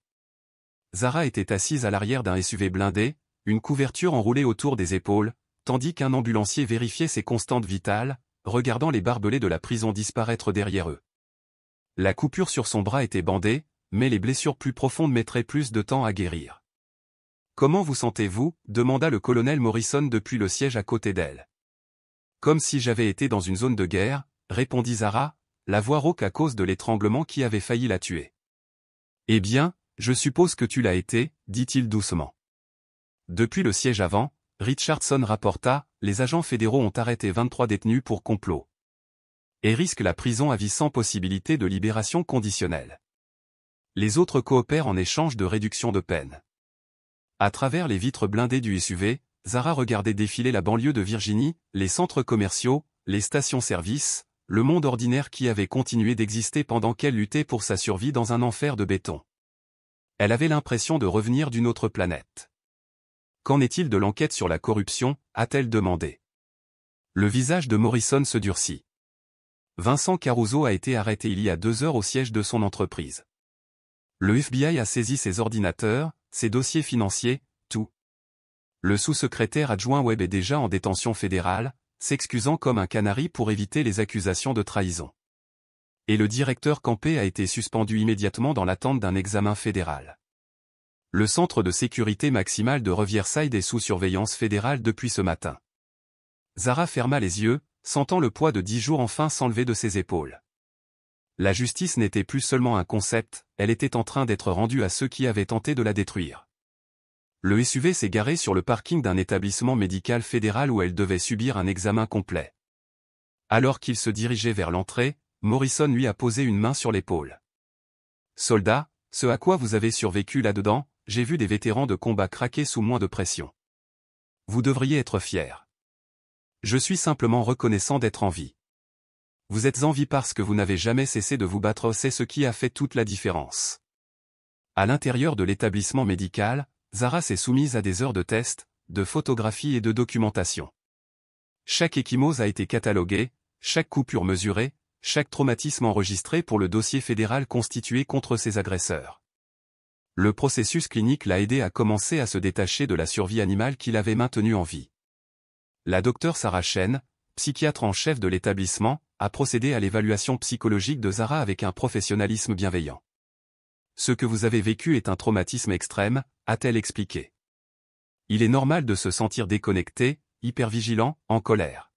Zara était assise à l'arrière d'un SUV blindé, une couverture enroulée autour des épaules, tandis qu'un ambulancier vérifiait ses constantes vitales, regardant les barbelés de la prison disparaître derrière eux. La coupure sur son bras était bandée, mais les blessures plus profondes mettraient plus de temps à guérir. « Comment vous sentez-vous » demanda le colonel Morrison depuis le siège à côté d'elle. « Comme si j'avais été dans une zone de guerre », répondit Zara, la voix rauque à cause de l'étranglement qui avait failli la tuer. « Eh bien, je suppose que tu l'as été, dit-il doucement. Depuis le siège avant, Richardson rapporta, les agents fédéraux ont arrêté 23 détenus pour complot. Et risquent la prison à vie sans possibilité de libération conditionnelle. Les autres coopèrent en échange de réduction de peine. À travers les vitres blindées du SUV, Zara regardait défiler la banlieue de Virginie, les centres commerciaux, les stations-service, le monde ordinaire qui avait continué d'exister pendant qu'elle luttait pour sa survie dans un enfer de béton. Elle avait l'impression de revenir d'une autre planète. Qu'en est-il de l'enquête sur la corruption, a-t-elle demandé. Le visage de Morrison se durcit. Vincent Caruso a été arrêté il y a 2 heures au siège de son entreprise. Le FBI a saisi ses ordinateurs, ses dossiers financiers, tout. Le sous-secrétaire adjoint Webb est déjà en détention fédérale, s'excusant comme un canari pour éviter les accusations de trahison. Et le directeur Campé a été suspendu immédiatement dans l'attente d'un examen fédéral. Le centre de sécurité maximale de Riverside est sous surveillance fédérale depuis ce matin. Zara ferma les yeux, sentant le poids de 10 jours enfin s'enlever de ses épaules. La justice n'était plus seulement un concept, elle était en train d'être rendue à ceux qui avaient tenté de la détruire. Le SUV s'est garé sur le parking d'un établissement médical fédéral où elle devait subir un examen complet. Alors qu'il se dirigeait vers l'entrée, Morrison lui a posé une main sur l'épaule. « Soldat, ce à quoi vous avez survécu là-dedans, j'ai vu des vétérans de combat craquer sous moins de pression. Vous devriez être fier. Je suis simplement reconnaissant d'être en vie. Vous êtes en vie parce que vous n'avez jamais cessé de vous battre, c'est ce qui a fait toute la différence. » À l'intérieur de l'établissement médical, Zara s'est soumise à des heures de tests, de photographie et de documentation. Chaque ecchymose a été cataloguée, chaque coupure mesurée, chaque traumatisme enregistré pour le dossier fédéral constitué contre ses agresseurs. Le processus clinique l'a aidé à commencer à se détacher de la survie animale qui l'avait maintenu en vie. La docteure Sarah Chen, psychiatre en chef de l'établissement, a procédé à l'évaluation psychologique de Zara avec un professionnalisme bienveillant. « Ce que vous avez vécu est un traumatisme extrême », a-t-elle expliqué. Il est normal de se sentir déconnecté, hypervigilant, en colère.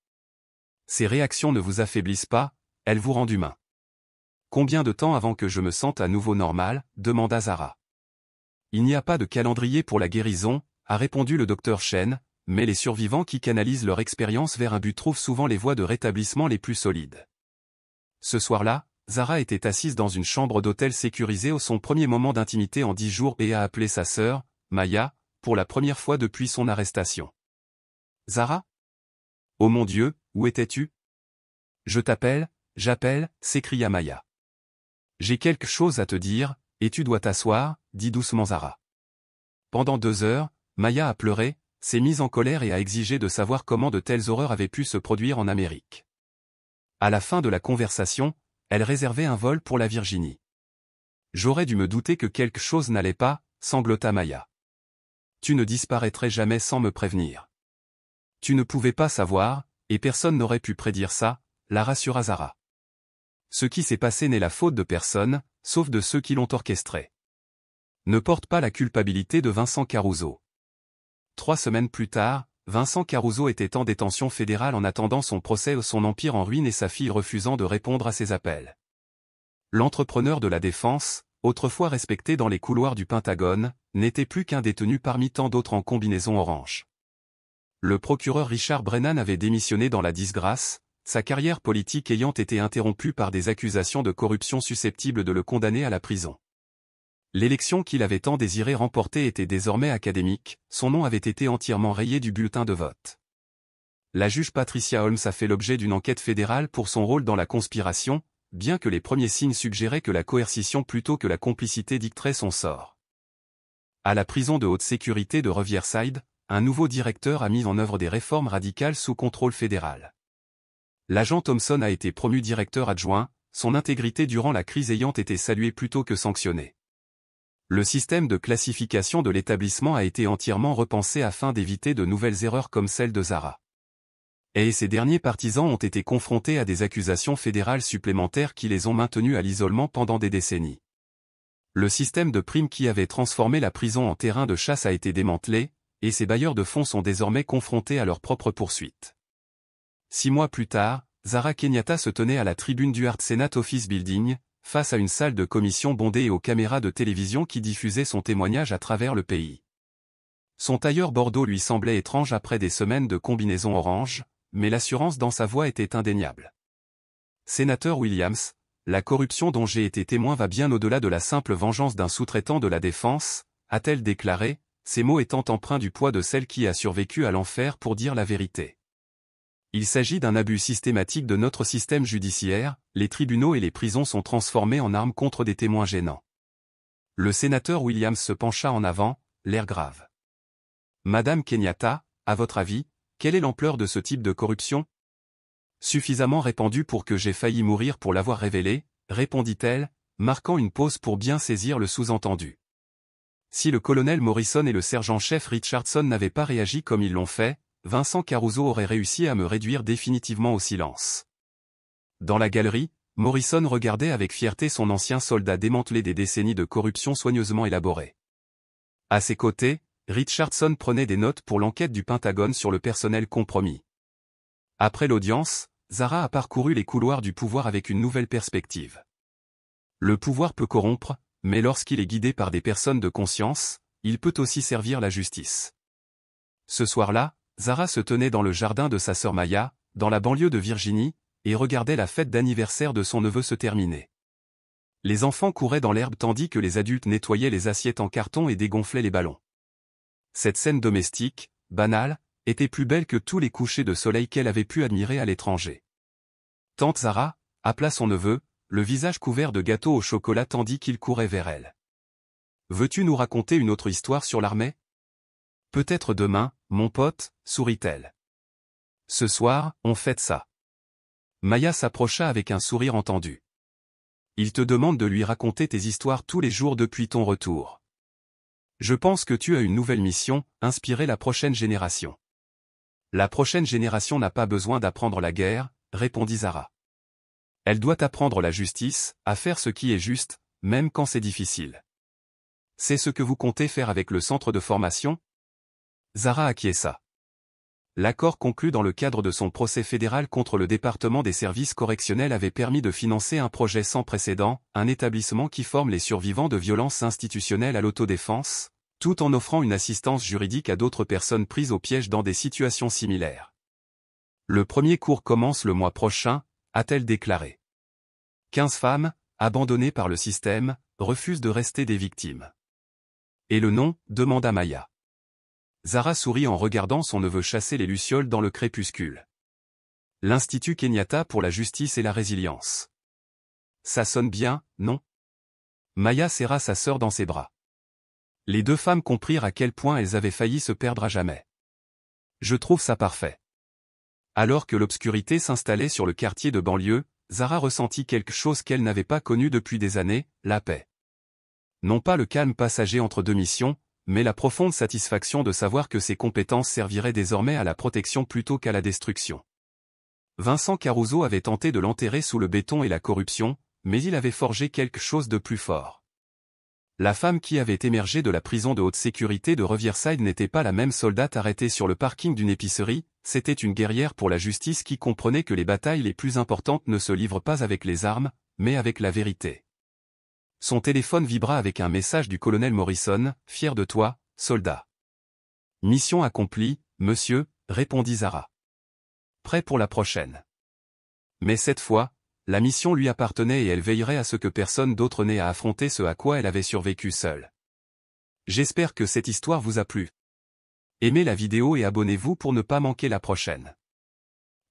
Ces réactions ne vous affaiblissent pas, elles vous rendent humain. Combien de temps avant que je me sente à nouveau normal, demanda Zara. Il n'y a pas de calendrier pour la guérison, a répondu le docteur Chen, mais les survivants qui canalisent leur expérience vers un but trouvent souvent les voies de rétablissement les plus solides. Ce soir-là, Zara était assise dans une chambre d'hôtel sécurisée au son premier moment d'intimité en 10 jours et a appelé sa sœur, Maya, pour la première fois depuis son arrestation. « Zara ? Oh mon Dieu, où étais-tu ? Je t'appelle, j'appelle, s'écria Maya. J'ai quelque chose à te dire, et tu dois t'asseoir, dit doucement Zara. Pendant 2 heures, Maya a pleuré, s'est mise en colère et a exigé de savoir comment de telles horreurs avaient pu se produire en Amérique. À la fin de la conversation, elle réservait un vol pour la Virginie. J'aurais dû me douter que quelque chose n'allait pas, sanglota Maya. Tu ne disparaîtrais jamais sans me prévenir. Tu ne pouvais pas savoir, et personne n'aurait pu prédire ça, la rassura Zara. Ce qui s'est passé n'est la faute de personne, sauf de ceux qui l'ont orchestré. Ne porte pas la culpabilité de Vincent Caruso. 3 semaines plus tard, Vincent Caruso était en détention fédérale en attendant son procès, son empire en ruine et sa fille refusant de répondre à ses appels. L'entrepreneur de la défense, autrefois respecté dans les couloirs du Pentagone, n'était plus qu'un détenu parmi tant d'autres en combinaison orange. Le procureur Richard Brennan avait démissionné dans la disgrâce, sa carrière politique ayant été interrompue par des accusations de corruption susceptibles de le condamner à la prison. L'élection qu'il avait tant désiré remporter était désormais académique, son nom avait été entièrement rayé du bulletin de vote. La juge Patricia Holmes a fait l'objet d'une enquête fédérale pour son rôle dans la conspiration, bien que les premiers signes suggéraient que la coercition plutôt que la complicité dicterait son sort. À la prison de haute sécurité de Riverside, un nouveau directeur a mis en œuvre des réformes radicales sous contrôle fédéral. L'agent Thompson a été promu directeur adjoint, son intégrité durant la crise ayant été saluée plutôt que sanctionnée. Le système de classification de l'établissement a été entièrement repensé afin d'éviter de nouvelles erreurs comme celle de Zara. Et ces derniers partisans ont été confrontés à des accusations fédérales supplémentaires qui les ont maintenus à l'isolement pendant des décennies. Le système de primes qui avait transformé la prison en terrain de chasse a été démantelé, et ces bailleurs de fonds sont désormais confrontés à leurs propres poursuites. 6 mois plus tard, Zara Kenyatta se tenait à la tribune du Art Senate Office Building, face à une salle de commission bondée et aux caméras de télévision qui diffusaient son témoignage à travers le pays. Son tailleur bordeaux lui semblait étrange après des semaines de combinaison orange, mais l'assurance dans sa voix était indéniable. Sénateur Williams, la corruption dont j'ai été témoin va bien au-delà de la simple vengeance d'un sous-traitant de la défense, a-t-elle déclaré, ces mots étant empreints du poids de celle qui a survécu à l'enfer pour dire la vérité. Il s'agit d'un abus systématique de notre système judiciaire, les tribunaux et les prisons sont transformés en armes contre des témoins gênants. Le sénateur Williams se pencha en avant, l'air grave. Madame Kenyatta, à votre avis, quelle est l'ampleur de ce type de corruption ? Suffisamment répandue pour que j'ai failli mourir pour l'avoir révélé, répondit-elle, marquant une pause pour bien saisir le sous-entendu. Si le colonel Morrison et le sergent-chef Richardson n'avaient pas réagi comme ils l'ont fait, Vincent Caruso aurait réussi à me réduire définitivement au silence. Dans la galerie, Morrison regardait avec fierté son ancien soldat démanteler des décennies de corruption soigneusement élaborées. À ses côtés, Richardson prenait des notes pour l'enquête du Pentagone sur le personnel compromis. Après l'audience, Zara a parcouru les couloirs du pouvoir avec une nouvelle perspective. Le pouvoir peut corrompre, mais lorsqu'il est guidé par des personnes de conscience, il peut aussi servir la justice. Ce soir-là, Zara se tenait dans le jardin de sa sœur Maya, dans la banlieue de Virginie, et regardait la fête d'anniversaire de son neveu se terminer. Les enfants couraient dans l'herbe tandis que les adultes nettoyaient les assiettes en carton et dégonflaient les ballons. Cette scène domestique, banale, était plus belle que tous les couchers de soleil qu'elle avait pu admirer à l'étranger. Tante Zara appela son neveu, le visage couvert de gâteaux au chocolat tandis qu'il courait vers elle. « Veux-tu nous raconter une autre histoire sur l'armée ? » « Peut-être demain, mon pote, sourit-elle. « Ce soir, on fête ça. » Maya s'approcha avec un sourire entendu. « Il te demande de lui raconter tes histoires tous les jours depuis ton retour. Je pense que tu as une nouvelle mission, inspirer la prochaine génération. » « La prochaine génération n'a pas besoin d'apprendre la guerre, » répondit Zara. « Elle doit apprendre la justice, à faire ce qui est juste, même quand c'est difficile. » « C'est ce que vous comptez faire avec le centre de formation ? » Zara acquiesça. L'accord conclu dans le cadre de son procès fédéral contre le département des services correctionnels avait permis de financer un projet sans précédent, un établissement qui forme les survivants de violences institutionnelles à l'autodéfense, tout en offrant une assistance juridique à d'autres personnes prises au piège dans des situations similaires. Le premier cours commence le mois prochain, a-t-elle déclaré. 15 femmes, abandonnées par le système, refusent de rester des victimes. Et le nom, demanda Maya. Zara sourit en regardant son neveu chasser les lucioles dans le crépuscule. L'Institut Kenyatta pour la justice et la résilience. Ça sonne bien, non ? Maya serra sa sœur dans ses bras. Les deux femmes comprirent à quel point elles avaient failli se perdre à jamais. Je trouve ça parfait. Alors que l'obscurité s'installait sur le quartier de banlieue, Zara ressentit quelque chose qu'elle n'avait pas connu depuis des années, la paix. Non pas le calme passager entre deux missions, mais la profonde satisfaction de savoir que ses compétences serviraient désormais à la protection plutôt qu'à la destruction. Vincent Caruso avait tenté de l'enterrer sous le béton et la corruption, mais il avait forgé quelque chose de plus fort. La femme qui avait émergé de la prison de haute sécurité de Riverside n'était pas la même soldate arrêtée sur le parking d'une épicerie, c'était une guerrière pour la justice qui comprenait que les batailles les plus importantes ne se livrent pas avec les armes, mais avec la vérité. Son téléphone vibra avec un message du colonel Morrison, « Fier de toi, soldat. » « Mission accomplie, monsieur, » répondit Zara. « Prêt pour la prochaine. » Mais cette fois, la mission lui appartenait et elle veillerait à ce que personne d'autre n'ait à affronter ce à quoi elle avait survécu seule. J'espère que cette histoire vous a plu. Aimez la vidéo et abonnez-vous pour ne pas manquer la prochaine.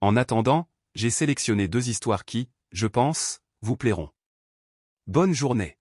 En attendant, j'ai sélectionné 2 histoires qui, je pense, vous plairont. Bonne journée.